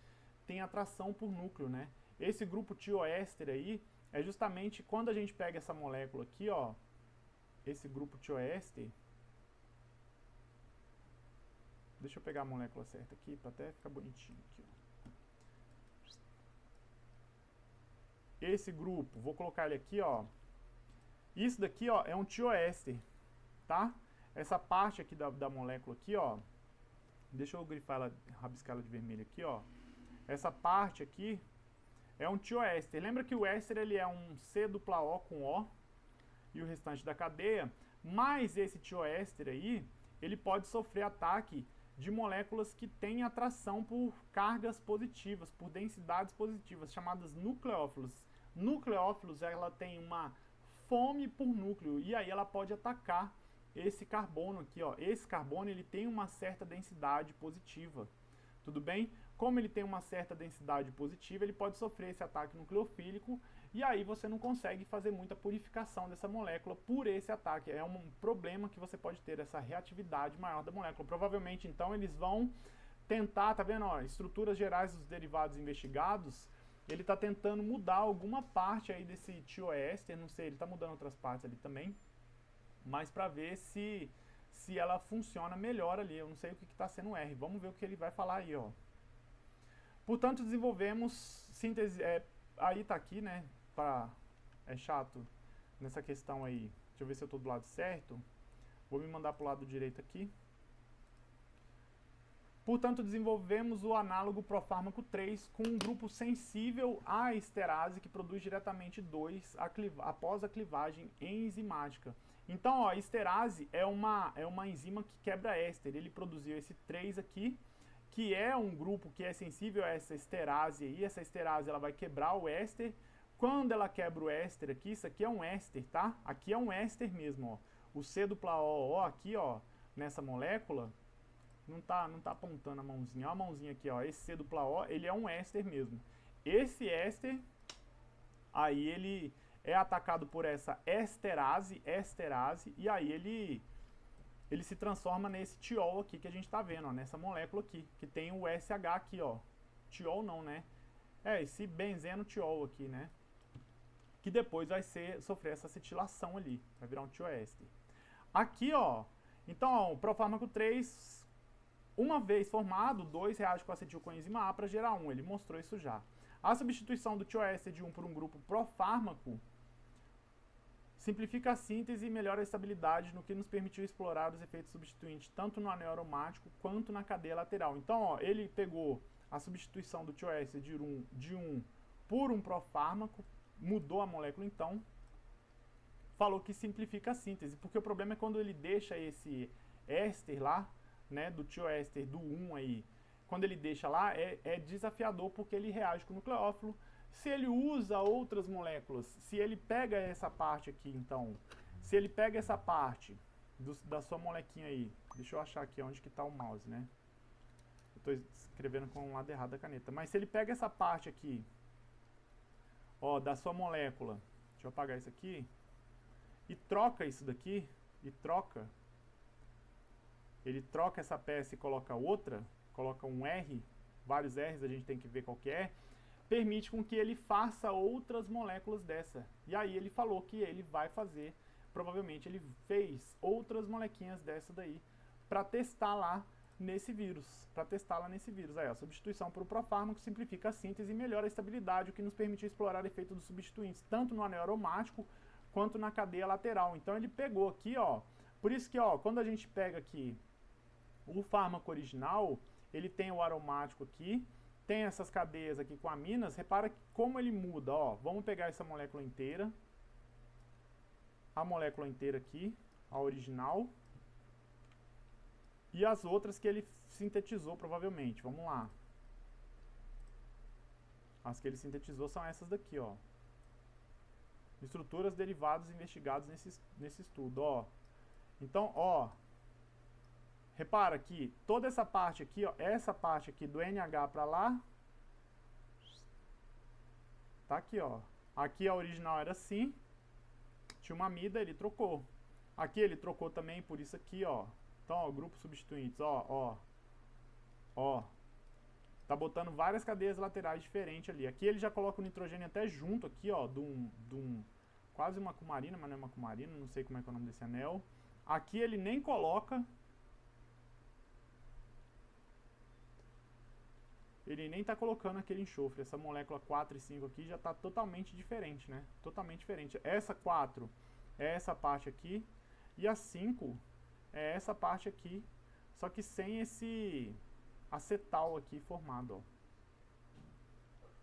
Speaker 1: têm atração por núcleo, né? Esse grupo tioéster aí é justamente quando a gente pega essa molécula aqui, ó, esse grupo tioéster. Deixa eu pegar a molécula certa aqui para até ficar bonitinho aqui, ó. Esse grupo, vou colocar ele aqui, ó. Isso daqui, ó, é um tioéster, tá? Essa parte aqui da molécula aqui, ó. Deixa eu grifar ela, rabiscar ela de vermelho aqui, ó. Essa parte aqui é um tioéster. Lembra que o éster ele é um C-O com O e o restante da cadeia, mas esse tioéster aí, ele pode sofrer ataque de moléculas que têm atração por cargas positivas, por densidades positivas, chamadas nucleófilos. Nucleófilos, ela tem uma fome por núcleo, e aí ela pode atacar esse carbono aqui, ó. Esse carbono, ele tem uma certa densidade positiva, tudo bem? Como ele tem uma certa densidade positiva, ele pode sofrer esse ataque nucleofílico, e aí você não consegue fazer muita purificação dessa molécula por esse ataque. É um problema que você pode ter, essa reatividade maior da molécula. Provavelmente, então, eles vão tentar, tá vendo, ó, estruturas gerais dos derivados investigados, ele está tentando mudar alguma parte aí desse tioéster, não sei, ele está mudando outras partes ali também, mas para ver se ela funciona melhor ali. Eu não sei o que está sendo R, vamos ver o que ele vai falar aí, ó. Portanto, desenvolvemos síntese, aí está aqui, né, é chato nessa questão aí, deixa eu ver se eu estou do lado certo, vou me mandar para o lado direito aqui. Portanto, desenvolvemos o análogo profármaco 3 com um grupo sensível à esterase que produz diretamente 2 após a clivagem enzimática. Então, ó, a esterase é uma enzima que quebra éster. Ele produziu esse 3 aqui, que é um grupo que é sensível a essa esterase aí. Essa esterase ela vai quebrar o éster. Quando ela quebra o éster aqui, isso aqui é um éster, tá? Aqui é um éster mesmo, ó. O C-O aqui, ó, nessa molécula, não tá apontando a mãozinha. Ó, a mãozinha aqui, ó. Esse C-O, ele é um éster mesmo. Esse éster, aí ele é atacado por essa esterase, e aí ele se transforma nesse tiol aqui que a gente tá vendo, ó, nessa molécula aqui, que tem o SH aqui, ó. Tiol não, né? Esse benzeno tiol aqui, né? Que depois vai sofrer essa acetilação ali, vai virar um tioéster. Aqui, ó, então, ó, o profármaco 3, uma vez formado, 2 reage com acetilcoenzima A para gerar 1, ele mostrou isso já. A substituição do tioéster de 1 por um grupo profármaco simplifica a síntese e melhora a estabilidade, no que nos permitiu explorar os efeitos substituintes tanto no anel aromático quanto na cadeia lateral. Então, ó, ele pegou a substituição do tioéster de 1 por um profármaco, mudou a molécula, então, falou que simplifica a síntese, porque o problema é quando ele deixa esse éster lá, né, do tioéster do 1 aí, quando ele deixa lá, é desafiador porque ele reage com o nucleófilo. Se ele usa outras moléculas, se ele pega essa parte aqui, então, se ele pega essa parte da sua molequinha aí, deixa eu achar aqui onde que está o mouse, né? Eu estou escrevendo com o lado errado da caneta, mas se ele pega essa parte aqui, ó, da sua molécula, deixa eu apagar isso aqui, e troca isso daqui, ele troca essa peça e coloca outra, coloca um R, vários R's, a gente tem que ver qual que é, permite com que ele faça outras moléculas dessa. E aí ele falou que ele vai fazer, provavelmente ele fez outras molequinhas dessa daí, para testar lá nesse vírus, para testá-la nesse vírus. Aí, a substituição por profármaco simplifica a síntese e melhora a estabilidade, o que nos permitiu explorar o efeito dos substituintes, tanto no anel aromático quanto na cadeia lateral. Então ele pegou aqui, ó, por isso que, ó, quando a gente pega aqui o fármaco original, ele tem o aromático aqui, tem essas cadeias aqui com aminas, repara como ele muda, ó. Vamos pegar essa molécula inteira, a molécula inteira aqui, a original, e as outras que ele sintetizou provavelmente. Vamos lá. As que ele sintetizou são essas daqui, ó. Estruturas derivadas investigadas nesse estudo, ó. Então, ó, repara que toda essa parte aqui, ó, essa parte aqui do NH para lá, tá aqui, ó. Aqui a original era assim, tinha uma amida, ele trocou. Aqui ele trocou também por isso aqui, ó. Então, ó, grupos substituintes, ó. Tá botando várias cadeias laterais diferentes ali. Aqui ele já coloca o nitrogênio até junto aqui, ó, quase uma cumarina, mas não é uma cumarina, não sei como é que é o nome desse anel. Aqui ele nem coloca. Ele nem tá colocando aquele enxofre. Essa molécula 4 e 5 aqui já tá totalmente diferente, né? Totalmente diferente. Essa 4 é essa parte aqui. E a 5 é essa parte aqui. Só que sem esse acetal aqui formado, ó.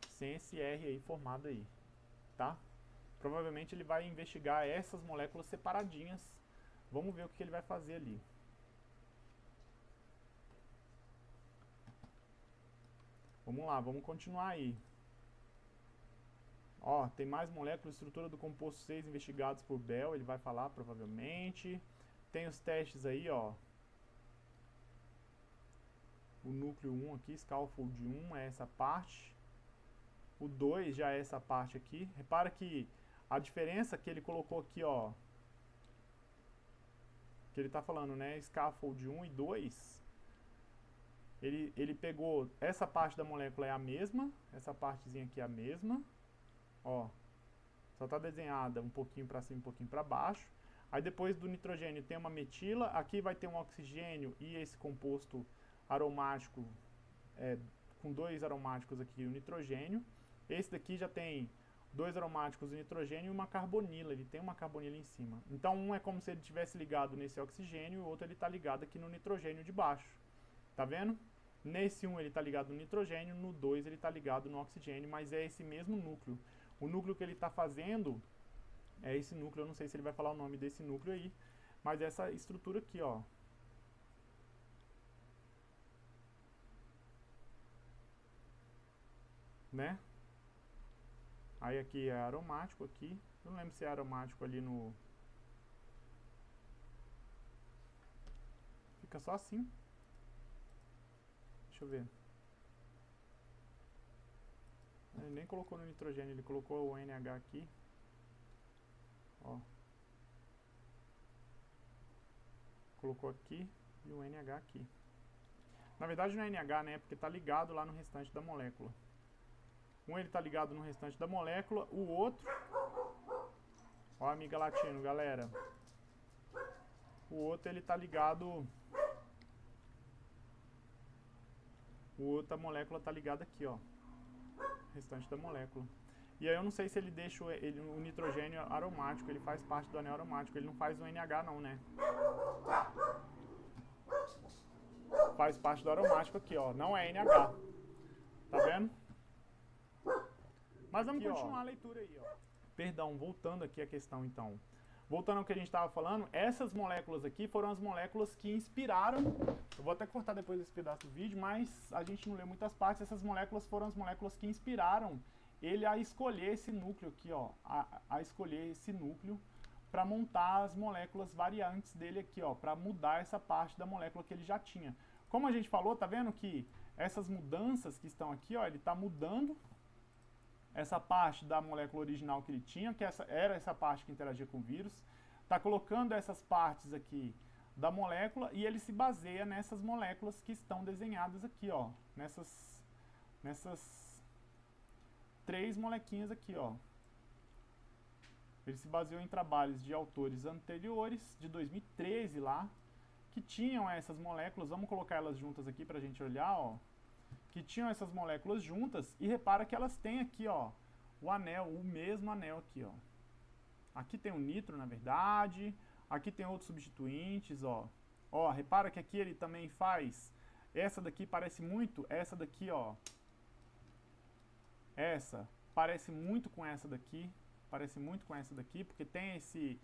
Speaker 1: Sem esse R aí formado aí, tá? Provavelmente ele vai investigar essas moléculas separadinhas. Vamos ver o que ele vai fazer ali. Vamos lá, vamos continuar aí. Ó, tem mais moléculas, estrutura do composto 6 investigados por Bell, ele vai falar provavelmente. Tem os testes aí, ó. O núcleo 1 aqui, scaffold 1 é essa parte. O 2 já é essa parte aqui. Repara que a diferença que ele colocou aqui, ó, que ele tá falando, né, scaffold 1 e 2, ele pegou, essa parte da molécula é a mesma, essa partezinha aqui é a mesma, ó, só tá desenhada um pouquinho para cima, um pouquinho para baixo. Aí depois do nitrogênio tem uma metila, aqui vai ter um oxigênio e esse composto aromático, com 2 aromáticos aqui, o nitrogênio. Esse daqui já tem 2 aromáticos, o nitrogênio e uma carbonila, ele tem uma carbonila em cima. Então um é como se ele tivesse ligado nesse oxigênio e o outro ele está ligado aqui no nitrogênio de baixo. Tá vendo? Nesse 1 ele está ligado no nitrogênio, no 2 ele está ligado no oxigênio, mas é esse mesmo núcleo. O núcleo que ele está fazendo é esse núcleo, eu não sei se ele vai falar o nome desse núcleo aí, mas essa estrutura aqui, ó. Né? Aí aqui é aromático aqui. Eu não lembro se é aromático ali no... Fica só assim. Deixa eu ver. Ele nem colocou no nitrogênio, ele colocou o NH aqui. Ó. Colocou aqui e o NH aqui. Na verdade não é NH, né? Porque tá ligado lá no restante da molécula. Um ele tá ligado no restante da molécula, o outro... Ó a amiga latino, galera. O outro ele tá ligado... Outra molécula tá ligada aqui, ó. Restante da molécula. E aí eu não sei se ele deixa o nitrogênio aromático, ele faz parte do anel aromático, ele não faz o NH não, né? Faz parte do aromático aqui, ó, não é NH. Tá vendo? Mas vamos aqui, continuar a leitura aí, ó. Perdão, voltando aqui à questão então. Voltando ao que a gente estava falando, essas moléculas aqui foram as moléculas que inspiraram... Eu vou até cortar depois esse pedaço do vídeo, mas a gente não lê muitas partes. Essas moléculas foram as moléculas que inspiraram ele a escolher esse núcleo aqui, ó. A escolher esse núcleo para montar as moléculas variantes dele aqui, ó. Para mudar essa parte da molécula que ele já tinha. Como a gente falou, tá vendo que essas mudanças que estão aqui, ó, ele está mudando essa parte da molécula original que ele tinha, que era essa parte que interagia com o vírus, está colocando essas partes aqui da molécula e ele se baseia nessas moléculas que estão desenhadas aqui, ó, nessas 3 molequinhas aqui, ó. Ele se baseou em trabalhos de autores anteriores, de 2013 lá, que tinham essas moléculas, vamos colocar elas juntas aqui para a gente olhar, ó, que tinham essas moléculas juntas, e repara que elas têm aqui, ó, o anel, o mesmo anel aqui, ó. Aqui tem o nitro, na verdade, aqui tem outros substituintes, ó. Ó, repara que aqui ele também faz, essa daqui parece muito, essa daqui, ó. Essa parece muito com essa daqui, porque tem esse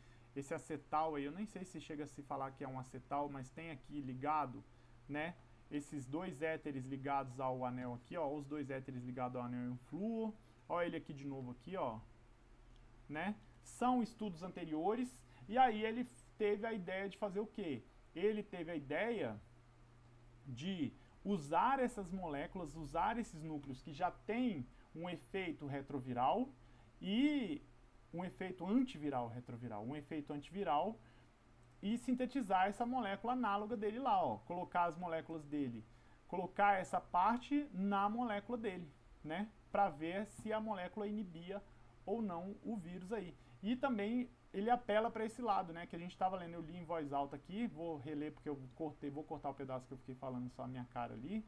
Speaker 1: acetal aí, eu nem sei se chega a se falar que é um acetal, mas tem aqui ligado, né, esses dois éteres ligados ao anel aqui, ó, os dois éteres ligados ao anel flúor, ó ele aqui de novo aqui, ó, né, são estudos anteriores, e aí ele teve a ideia de fazer o quê? Ele teve a ideia de usar essas moléculas, usar esses núcleos que já têm um efeito retroviral e um efeito antiviral retroviral, e sintetizar essa molécula análoga dele lá, ó, colocar as moléculas dele, colocar essa parte na molécula dele, né, para ver se a molécula inibia ou não o vírus aí. E também ele apela para esse lado, né, que a gente estava lendo, eu li em voz alta aqui, vou reler porque eu vou cortar o pedaço que eu fiquei falando só a minha cara ali,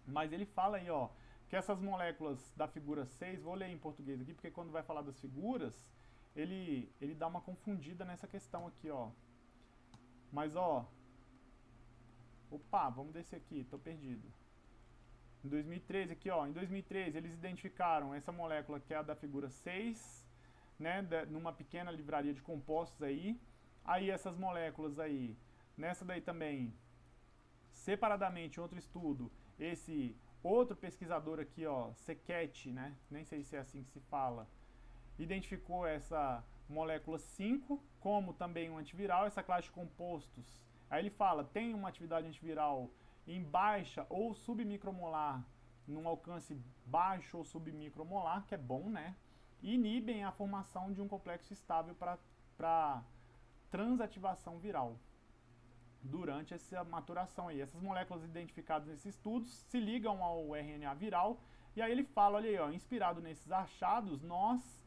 Speaker 1: mas ele fala aí, ó, que essas moléculas da figura 6, vou ler em português aqui, porque quando vai falar das figuras, ele dá uma confundida nessa questão aqui, ó. Mas, ó, opa, vamos descer aqui, tô perdido. Em 2013, aqui, ó, em 2013 eles identificaram essa molécula que é a da figura 6, né, numa pequena livraria de compostos aí. Aí essas moléculas aí, nessa daí também, separadamente, em outro estudo, esse outro pesquisador aqui, ó, Sequete, né, nem sei se é assim que se fala, identificou essa molécula 5 como também um antiviral, essa classe de compostos. Aí ele fala, tem uma atividade antiviral em baixa ou submicromolar, num alcance baixo ou submicromolar, que é bom, né? E inibem a formação de um complexo estável para transativação viral durante essa maturação aí. Essas moléculas identificadas nesses estudos se ligam ao RNA viral, e aí ele fala, olha aí, ó, inspirado nesses achados, nós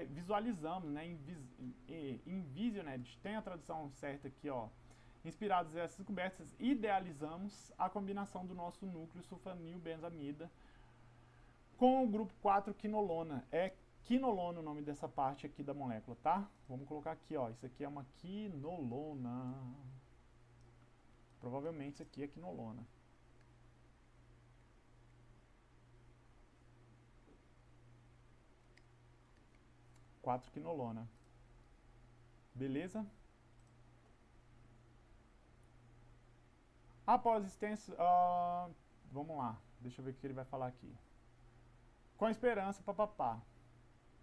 Speaker 1: visualizamos, né, envisioned, tem a tradução certa aqui, ó, inspirados nessas descobertas, idealizamos a combinação do nosso núcleo sulfonilbenzamida com o grupo 4 quinolona. É quinolona o nome dessa parte aqui da molécula, tá? Vamos colocar aqui, ó, isso aqui é uma quinolona. Provavelmente isso aqui é quinolona. Quatro quinolona. Beleza? Após extenso... vamos lá, deixa eu ver o que ele vai falar aqui. Com a esperança, papapá.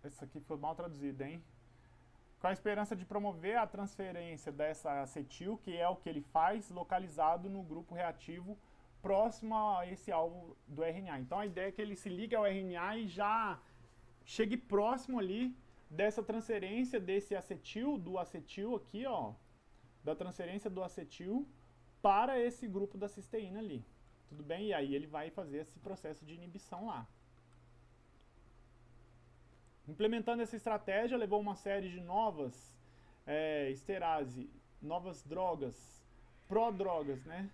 Speaker 1: Esse aqui foi mal traduzido, hein? Com a esperança de promover a transferência dessa acetil, que é o que ele faz, localizado no grupo reativo próximo a esse alvo do RNA. Então a ideia é que ele se ligue ao RNA e já chegue próximo ali dessa transferência desse acetil, do acetil aqui, ó, da transferência do acetil para esse grupo da cisteína ali. Tudo bem? E aí ele vai fazer esse processo de inibição lá. Implementando essa estratégia, levou uma série de novas esterase, novas drogas, prodrogas, né,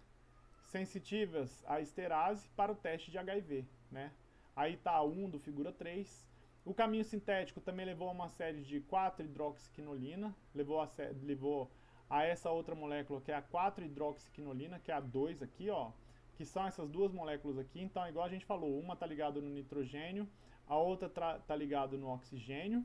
Speaker 1: sensitivas à esterase para o teste de HIV, né. Aí está 1 do figura 3. O caminho sintético também levou a uma série de 4-hidroxiquinolina, levou a essa outra molécula que é a 4-hidroxiquinolina, que é a 2 aqui, ó, que são essas duas moléculas aqui. Então, igual a gente falou, uma está ligada no nitrogênio, a outra está ligada no oxigênio,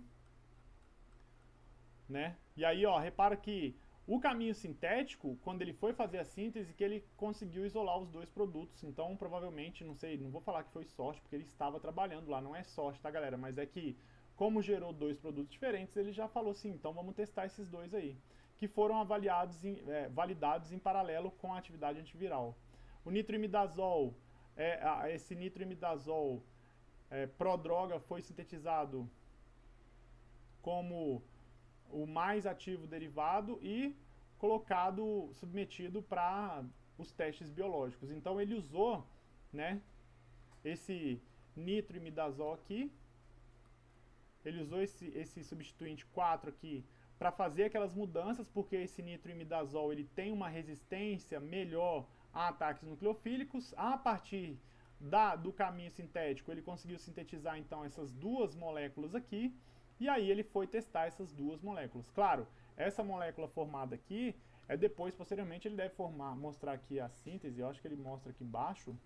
Speaker 1: né? E aí, ó, repara que o caminho sintético, quando ele foi fazer a síntese, que ele conseguiu isolar os dois produtos. Então, provavelmente, não sei, não vou falar que foi sorte, porque ele estava trabalhando lá, não é sorte, tá, galera? Mas é que, como gerou dois produtos diferentes, ele já falou assim, então vamos testar esses dois aí, que foram avaliados validados em paralelo com a atividade antiviral. O nitroimidazol, esse nitroimidazol prodroga foi sintetizado como o mais ativo derivado e colocado, submetido para os testes biológicos. Então ele usou, né, esse nitroimidazol aqui, ele usou esse substituinte 4 aqui para fazer aquelas mudanças, porque esse nitroimidazol ele tem uma resistência melhor a ataques nucleofílicos. A partir do caminho sintético, ele conseguiu sintetizar então essas duas moléculas aqui, e aí ele foi testar essas duas moléculas. Claro, essa molécula formada aqui, depois, posteriormente, ele deve mostrar aqui a síntese, eu acho que ele mostra aqui embaixo,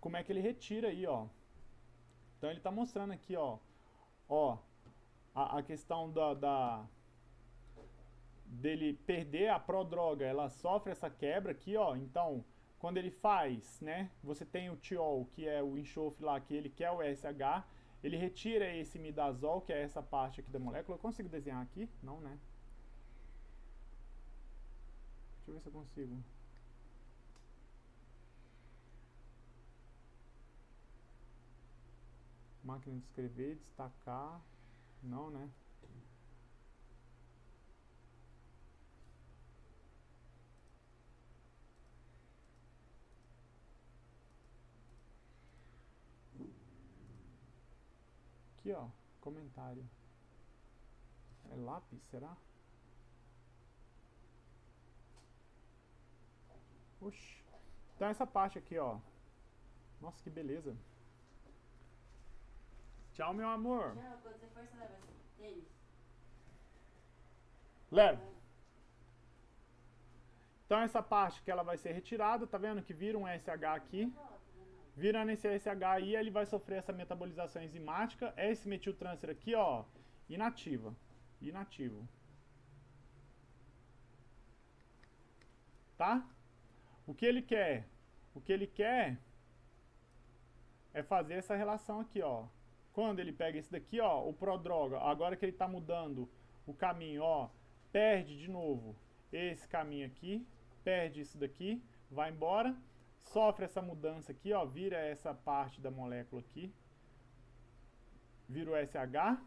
Speaker 1: como é que ele retira aí, ó. Então ele está mostrando aqui, ó, a questão dele perder a prodroga, ela sofre essa quebra aqui, ó. Então, quando ele faz, né, você tem o tiol, que é o enxofre lá, que ele quer o SH, ele retira esse imidazol, que é essa parte aqui da molécula. Eu consigo desenhar aqui? Não, né? Deixa eu ver se eu consigo. Máquina de escrever, destacar. Não, né? Aqui, ó, comentário. É lápis, será? Oxi. Então essa parte aqui, ó. Nossa, que beleza. Tchau, meu amor.
Speaker 2: Não, quando você for, você leva tênis.
Speaker 1: Leva. Então essa parte que ela vai ser retirada, tá vendo que vira um SH aqui. Virando esse SH aí, ele vai sofrer essa metabolização enzimática. Esse metiltrânser aqui, ó, inativo. Tá? O que ele quer? O que ele quer é fazer essa relação aqui, ó. Quando ele pega esse daqui, ó, o prodroga, agora que ele tá mudando o caminho, ó, perde de novo esse caminho aqui, perde isso daqui, vai embora, sofre essa mudança aqui, ó, vira essa parte da molécula aqui, vira o SH,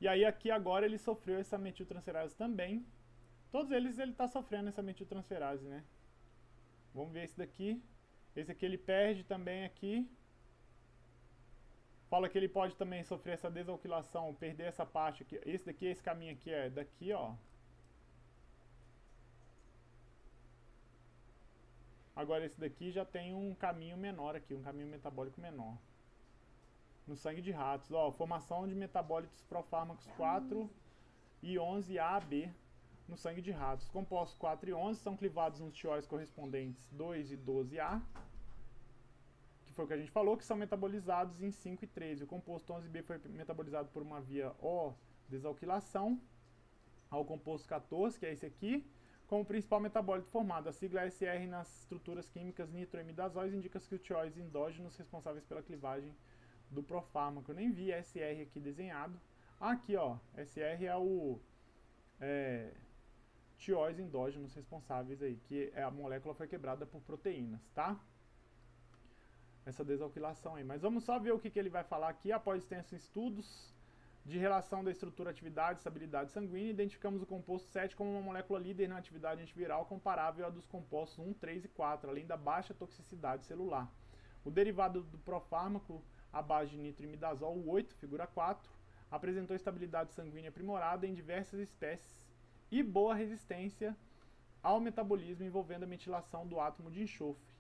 Speaker 1: e aí aqui agora ele sofreu essa metiltransferase também. Todos eles ele tá sofrendo essa metiltransferase, né? Vamos ver esse daqui. Esse aqui ele perde também aqui. Fala que ele pode também sofrer essa desalquilação, perder essa parte aqui. Esse daqui, esse caminho aqui é daqui, ó. Agora esse daqui já tem um caminho menor aqui, um caminho metabólico menor. No sangue de ratos, ó, formação de metabólitos profármacos 4 e 11A, B no sangue de ratos. Os compostos 4 e 11 são clivados nos tióis correspondentes 2 e 12A, que foi o que a gente falou, que são metabolizados em 5 e 13. O composto 11B foi metabolizado por uma via O, desalquilação, ao composto 14, que é esse aqui, como principal metabólito formado. A sigla SR nas estruturas químicas nitroimidazóis indica que os tióis endógenos responsáveis pela clivagem do profármaco. Eu nem vi SR aqui desenhado. Aqui, ó, SR é o tióis endógenos responsáveis aí, que a molécula foi quebrada por proteínas, tá? Essa desalquilação aí. Mas vamos só ver o que ele vai falar aqui. Após extensos estudos de relação da estrutura, atividade e estabilidade sanguínea, identificamos o composto 7 como uma molécula líder na atividade antiviral comparável à dos compostos 1, 3 e 4, além da baixa toxicidade celular. O derivado do profármaco à base de nitroimidazol, o 8, figura 4, apresentou estabilidade sanguínea aprimorada em diversas espécies e boa resistência ao metabolismo envolvendo a metilação do átomo de enxofre.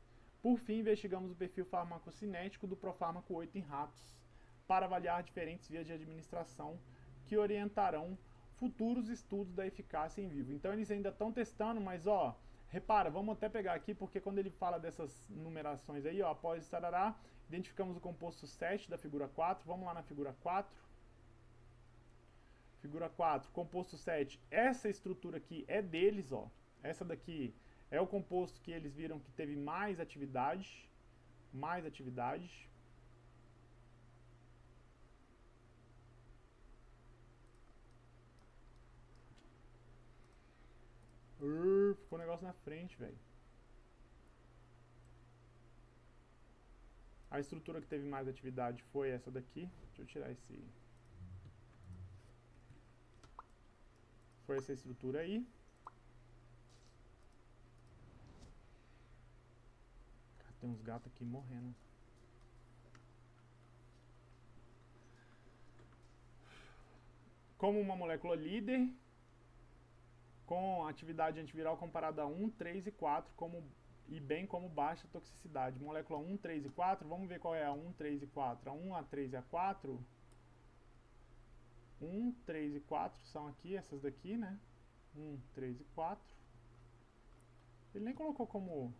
Speaker 1: Por fim, investigamos o perfil farmacocinético do profármaco 8 em ratos, para avaliar diferentes vias de administração que orientarão futuros estudos da eficácia em vivo. Então eles ainda estão testando, mas ó, repara, vamos até pegar aqui, porque quando ele fala dessas numerações aí, ó, após tarará, identificamos o composto 7 da figura 4, vamos lá na figura 4. Figura 4, composto 7, essa estrutura aqui é deles, ó. Essa daqui é o composto que eles viram que teve mais atividade. Ficou um negócio na frente, velho. A estrutura que teve mais atividade foi essa daqui. Deixa eu tirar esse... Foi essa estrutura aí. Tem uns gatos aqui morrendo. como uma molécula líder, com atividade antiviral comparada a 1, 3 e 4, bem como baixa toxicidade. Molécula 1, 3 e 4, vamos ver qual é a 1, 3 e 4. A 1, a 3 e a 4. 1, 3 e 4 são aqui, essas daqui, né? 1, 3 e 4. Ele nem colocou como...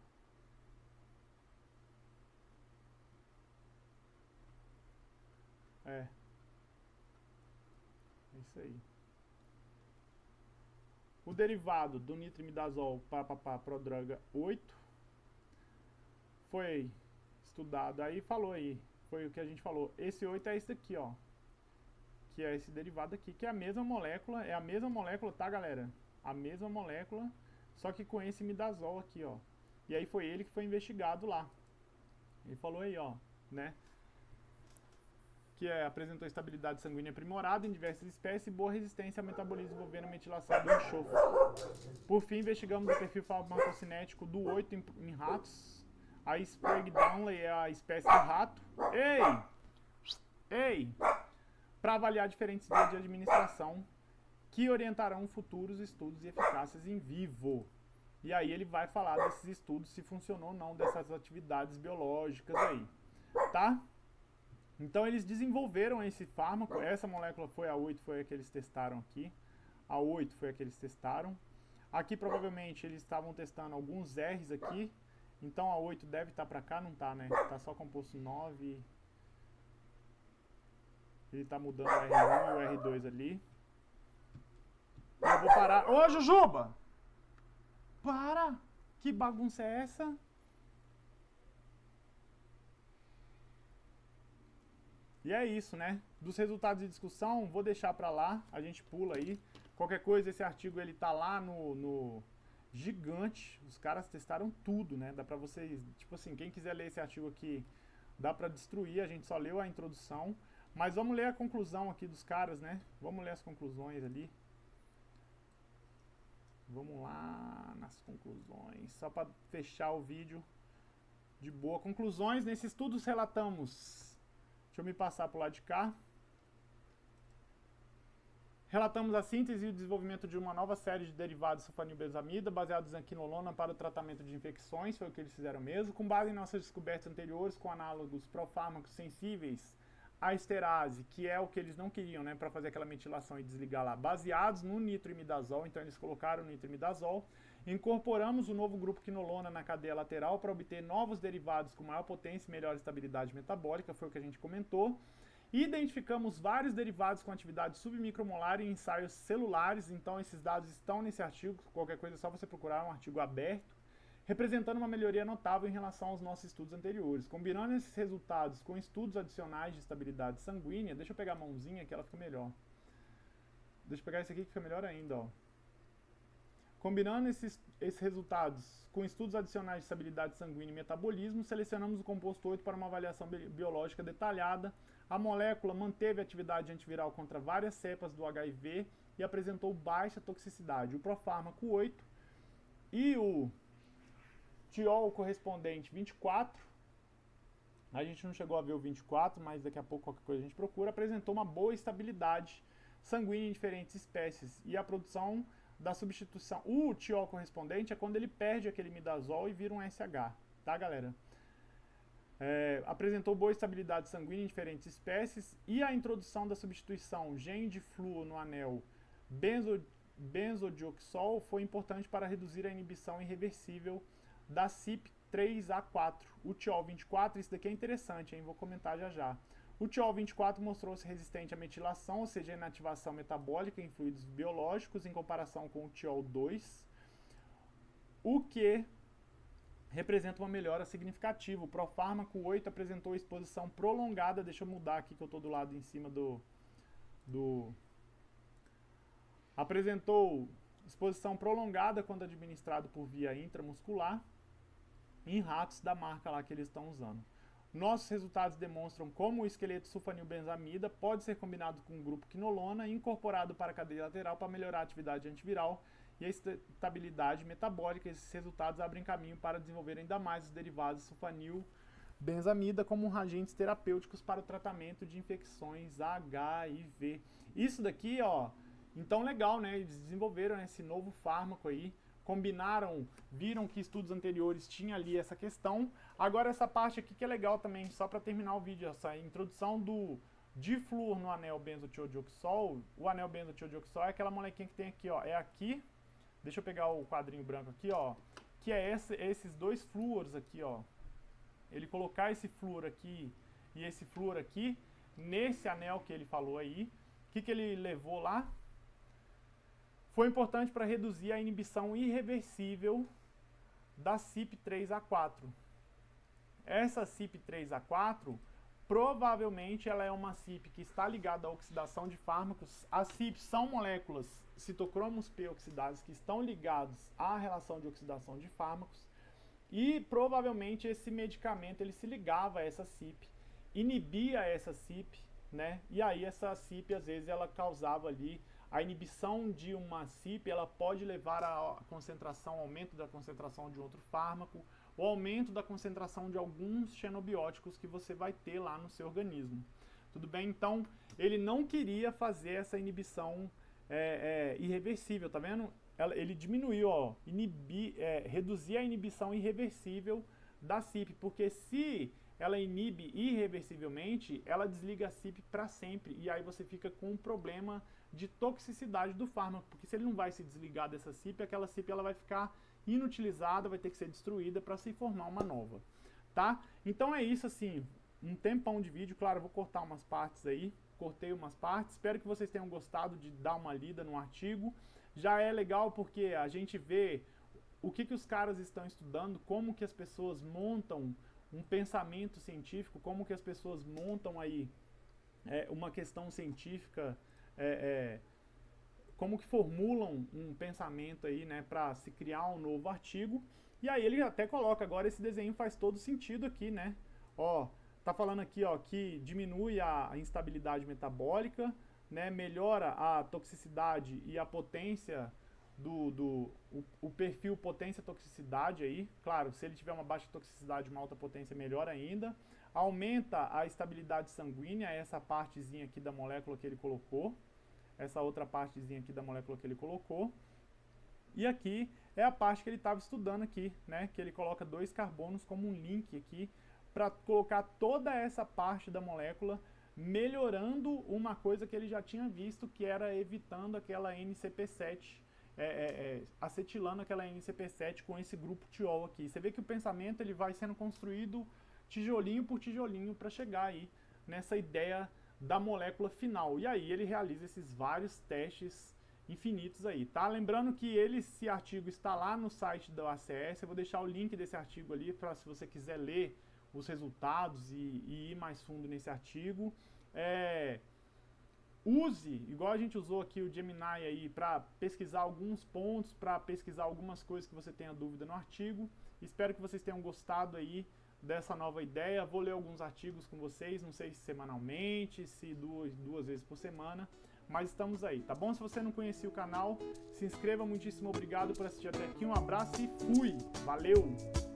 Speaker 1: É isso aí. O derivado do nitrimidazol prodroga 8 foi estudado aí, falou aí, foi o que a gente falou. Esse 8 é esse daqui, ó, que é esse derivado aqui, que é a mesma molécula, tá, galera? A mesma molécula, só que com esse imidazol aqui, ó. E aí foi ele que foi investigado lá. Ele falou aí, ó, né? Que apresentou estabilidade sanguínea aprimorada em diversas espécies e boa resistência ao metabolismo envolvendo a metilação do enxofre. Por fim, investigamos o perfil farmacocinético do 8 em ratos. A Sprague Donnelly é a espécie de rato. Para avaliar diferentes vias de administração que orientarão futuros estudos e eficácias em vivo. E aí ele vai falar desses estudos, se funcionou ou não, dessas atividades biológicas aí, tá? Então eles desenvolveram esse fármaco, essa molécula foi a 8, foi a que eles testaram aqui. A 8 foi a que eles testaram. Aqui provavelmente eles estavam testando alguns R's aqui. Então a 8 deve estar pra cá, não tá, né? Tá só composto 9. Ele tá mudando o R1 e o R2 ali. Eu vou parar. Ô, Jujuba! Para! Que bagunça é essa? E é isso, né? Dos resultados de discussão, vou deixar pra lá, a gente pula aí. Qualquer coisa, esse artigo ele tá lá no Gigante. Os caras testaram tudo, né? Dá pra vocês, tipo assim, quem quiser ler esse artigo aqui, dá pra destruir, a gente só leu a introdução. Mas vamos ler a conclusão aqui dos caras, né? Vamos ler as conclusões ali. Vamos lá nas conclusões, só pra fechar o vídeo de boa. Conclusões, nesse estudo relatamos... Deixa eu me passar para o lado de cá. Relatamos a síntese e o desenvolvimento de uma nova série de derivados de sulfanilbenzoamida baseados em quinolona para o tratamento de infecções, foi o que eles fizeram mesmo, com base em nossas descobertas anteriores com análogos profármacos sensíveis à esterase, que é o que eles não queriam, né, para fazer aquela metilação e desligar lá, baseados no nitrimidazol, então eles colocaram o nitrimidazol. Incorporamos o novo grupo quinolona na cadeia lateral para obter novos derivados com maior potência e melhor estabilidade metabólica, foi o que a gente comentou. Identificamos vários derivados com atividade submicromolar em ensaios celulares, então esses dados estão nesse artigo, qualquer coisa é só você procurar, é um artigo aberto, representando uma melhoria notável em relação aos nossos estudos anteriores. Combinando esses resultados com estudos adicionais de estabilidade sanguínea, deixa eu pegar a mãozinha que ela fica melhor. Deixa eu pegar esse aqui que fica melhor ainda, ó. Combinando esses resultados com estudos adicionais de estabilidade sanguínea e metabolismo, selecionamos o composto 8 para uma avaliação biológica detalhada. A molécula manteve atividade antiviral contra várias cepas do HIV e apresentou baixa toxicidade. O profármaco 8 e o tiol correspondente 24, a gente não chegou a ver o 24, mas daqui a pouco qualquer coisa a gente procura, apresentou uma boa estabilidade sanguínea em diferentes espécies e a produção da substituição. O tiol correspondente é quando ele perde aquele imidazol e vira um SH, tá, galera? Apresentou boa estabilidade sanguínea em diferentes espécies e a introdução da substituição gen de fluo no anel benzodioxol foi importante para reduzir a inibição irreversível da CYP3A4. O tiol 24, isso daqui é interessante, hein? Vou comentar já já. O tiol 24 mostrou-se resistente à metilação, ou seja, à inativação metabólica em fluidos biológicos, em comparação com o tiol 2, o que representa uma melhora significativa. O profármaco 8 apresentou exposição prolongada, deixa eu mudar aqui que eu estou do lado em cima apresentou exposição prolongada quando administrado por via intramuscular em ratos da marca lá que eles estão usando. Nossos resultados demonstram como o esqueleto sulfanilbenzoamida pode ser combinado com o grupo quinolona e incorporado para a cadeia lateral para melhorar a atividade antiviral e a estabilidade metabólica. Esses resultados abrem caminho para desenvolver ainda mais os derivados de sulfanilbenzoamida como agentes terapêuticos para o tratamento de infecções HIV. Isso daqui, ó, então legal, né? Eles desenvolveram esse novo fármaco aí, combinaram, viram que estudos anteriores tinham ali essa questão. Agora essa parte aqui que é legal também, só para terminar o vídeo, essa introdução do difluor no anel benzothiodioxol. O anel benzothiodioxol é aquela molequinha que tem aqui, ó, é aqui. Deixa eu pegar o quadrinho branco aqui, ó, que é esses dois flúores aqui, ó. Ele colocar esse flúor aqui e esse flúor aqui nesse anel que ele falou aí. O que ele levou lá? Foi importante para reduzir a inibição irreversível da CYP3A4. Essa CYP3A4, provavelmente ela é uma CYP que está ligada à oxidação de fármacos. As CYPs são moléculas citocromos P oxidadas que estão ligados à relação de oxidação de fármacos. E provavelmente esse medicamento ele se ligava a essa CYP, inibia essa CYP, né? E aí essa CYP às vezes ela causava ali a inibição de uma CYP, ela pode levar a concentração, aumento da concentração de outro fármaco, o aumento da concentração de alguns xenobióticos que você vai ter lá no seu organismo. Tudo bem? Então, ele não queria fazer essa inibição irreversível, tá vendo? Ele diminuiu, ó, reduzir a inibição irreversível da CYP, porque se ela inibe irreversivelmente, ela desliga a CYP para sempre, e aí você fica com um problema de toxicidade do fármaco, porque se ele não vai se desligar dessa CYP, aquela CYP ela vai ficar inutilizada, vai ter que ser destruída para se formar uma nova, tá? Então é isso, assim, um tempão de vídeo, claro, eu vou cortar umas partes aí, cortei umas partes, espero que vocês tenham gostado de dar uma lida no artigo. Já é legal porque a gente vê o que os caras estão estudando, como que as pessoas montam um pensamento científico, como que as pessoas montam aí uma questão científica, como que formulam um pensamento aí, né, para se criar um novo artigo. E aí ele até coloca, agora esse desenho faz todo sentido aqui, né? Ó, tá falando aqui, ó, que diminui a instabilidade metabólica, né, melhora a toxicidade e a potência o perfil potência-toxicidade aí. Claro, se ele tiver uma baixa toxicidade, uma alta potência, melhor ainda. Aumenta a estabilidade sanguínea, essa partezinha aqui da molécula que ele colocou. Essa outra partezinha aqui da molécula que ele colocou. E aqui é a parte que ele estava estudando aqui, né, que ele coloca 2 carbonos como um link aqui, para colocar toda essa parte da molécula, melhorando uma coisa que ele já tinha visto, que era evitando aquela NCP7, acetilando aquela NCP7 com esse grupo tiol aqui. Você vê que o pensamento ele vai sendo construído tijolinho por tijolinho para chegar aí nessa ideia da molécula final. E aí ele realiza esses vários testes infinitos aí, tá? Lembrando que esse artigo está lá no site da ACS, eu vou deixar o link desse artigo ali para se você quiser ler os resultados e ir mais fundo nesse artigo. Use, igual a gente usou aqui o Gemini aí, para pesquisar alguns pontos, para pesquisar algumas coisas que você tenha dúvida no artigo. Espero que vocês tenham gostado aí dessa nova ideia. Vou ler alguns artigos com vocês, não sei se semanalmente, se duas vezes por semana, mas estamos aí, tá bom? Se você não conhecia o canal, se inscreva, muitíssimo obrigado por assistir até aqui, um abraço e fui! Valeu!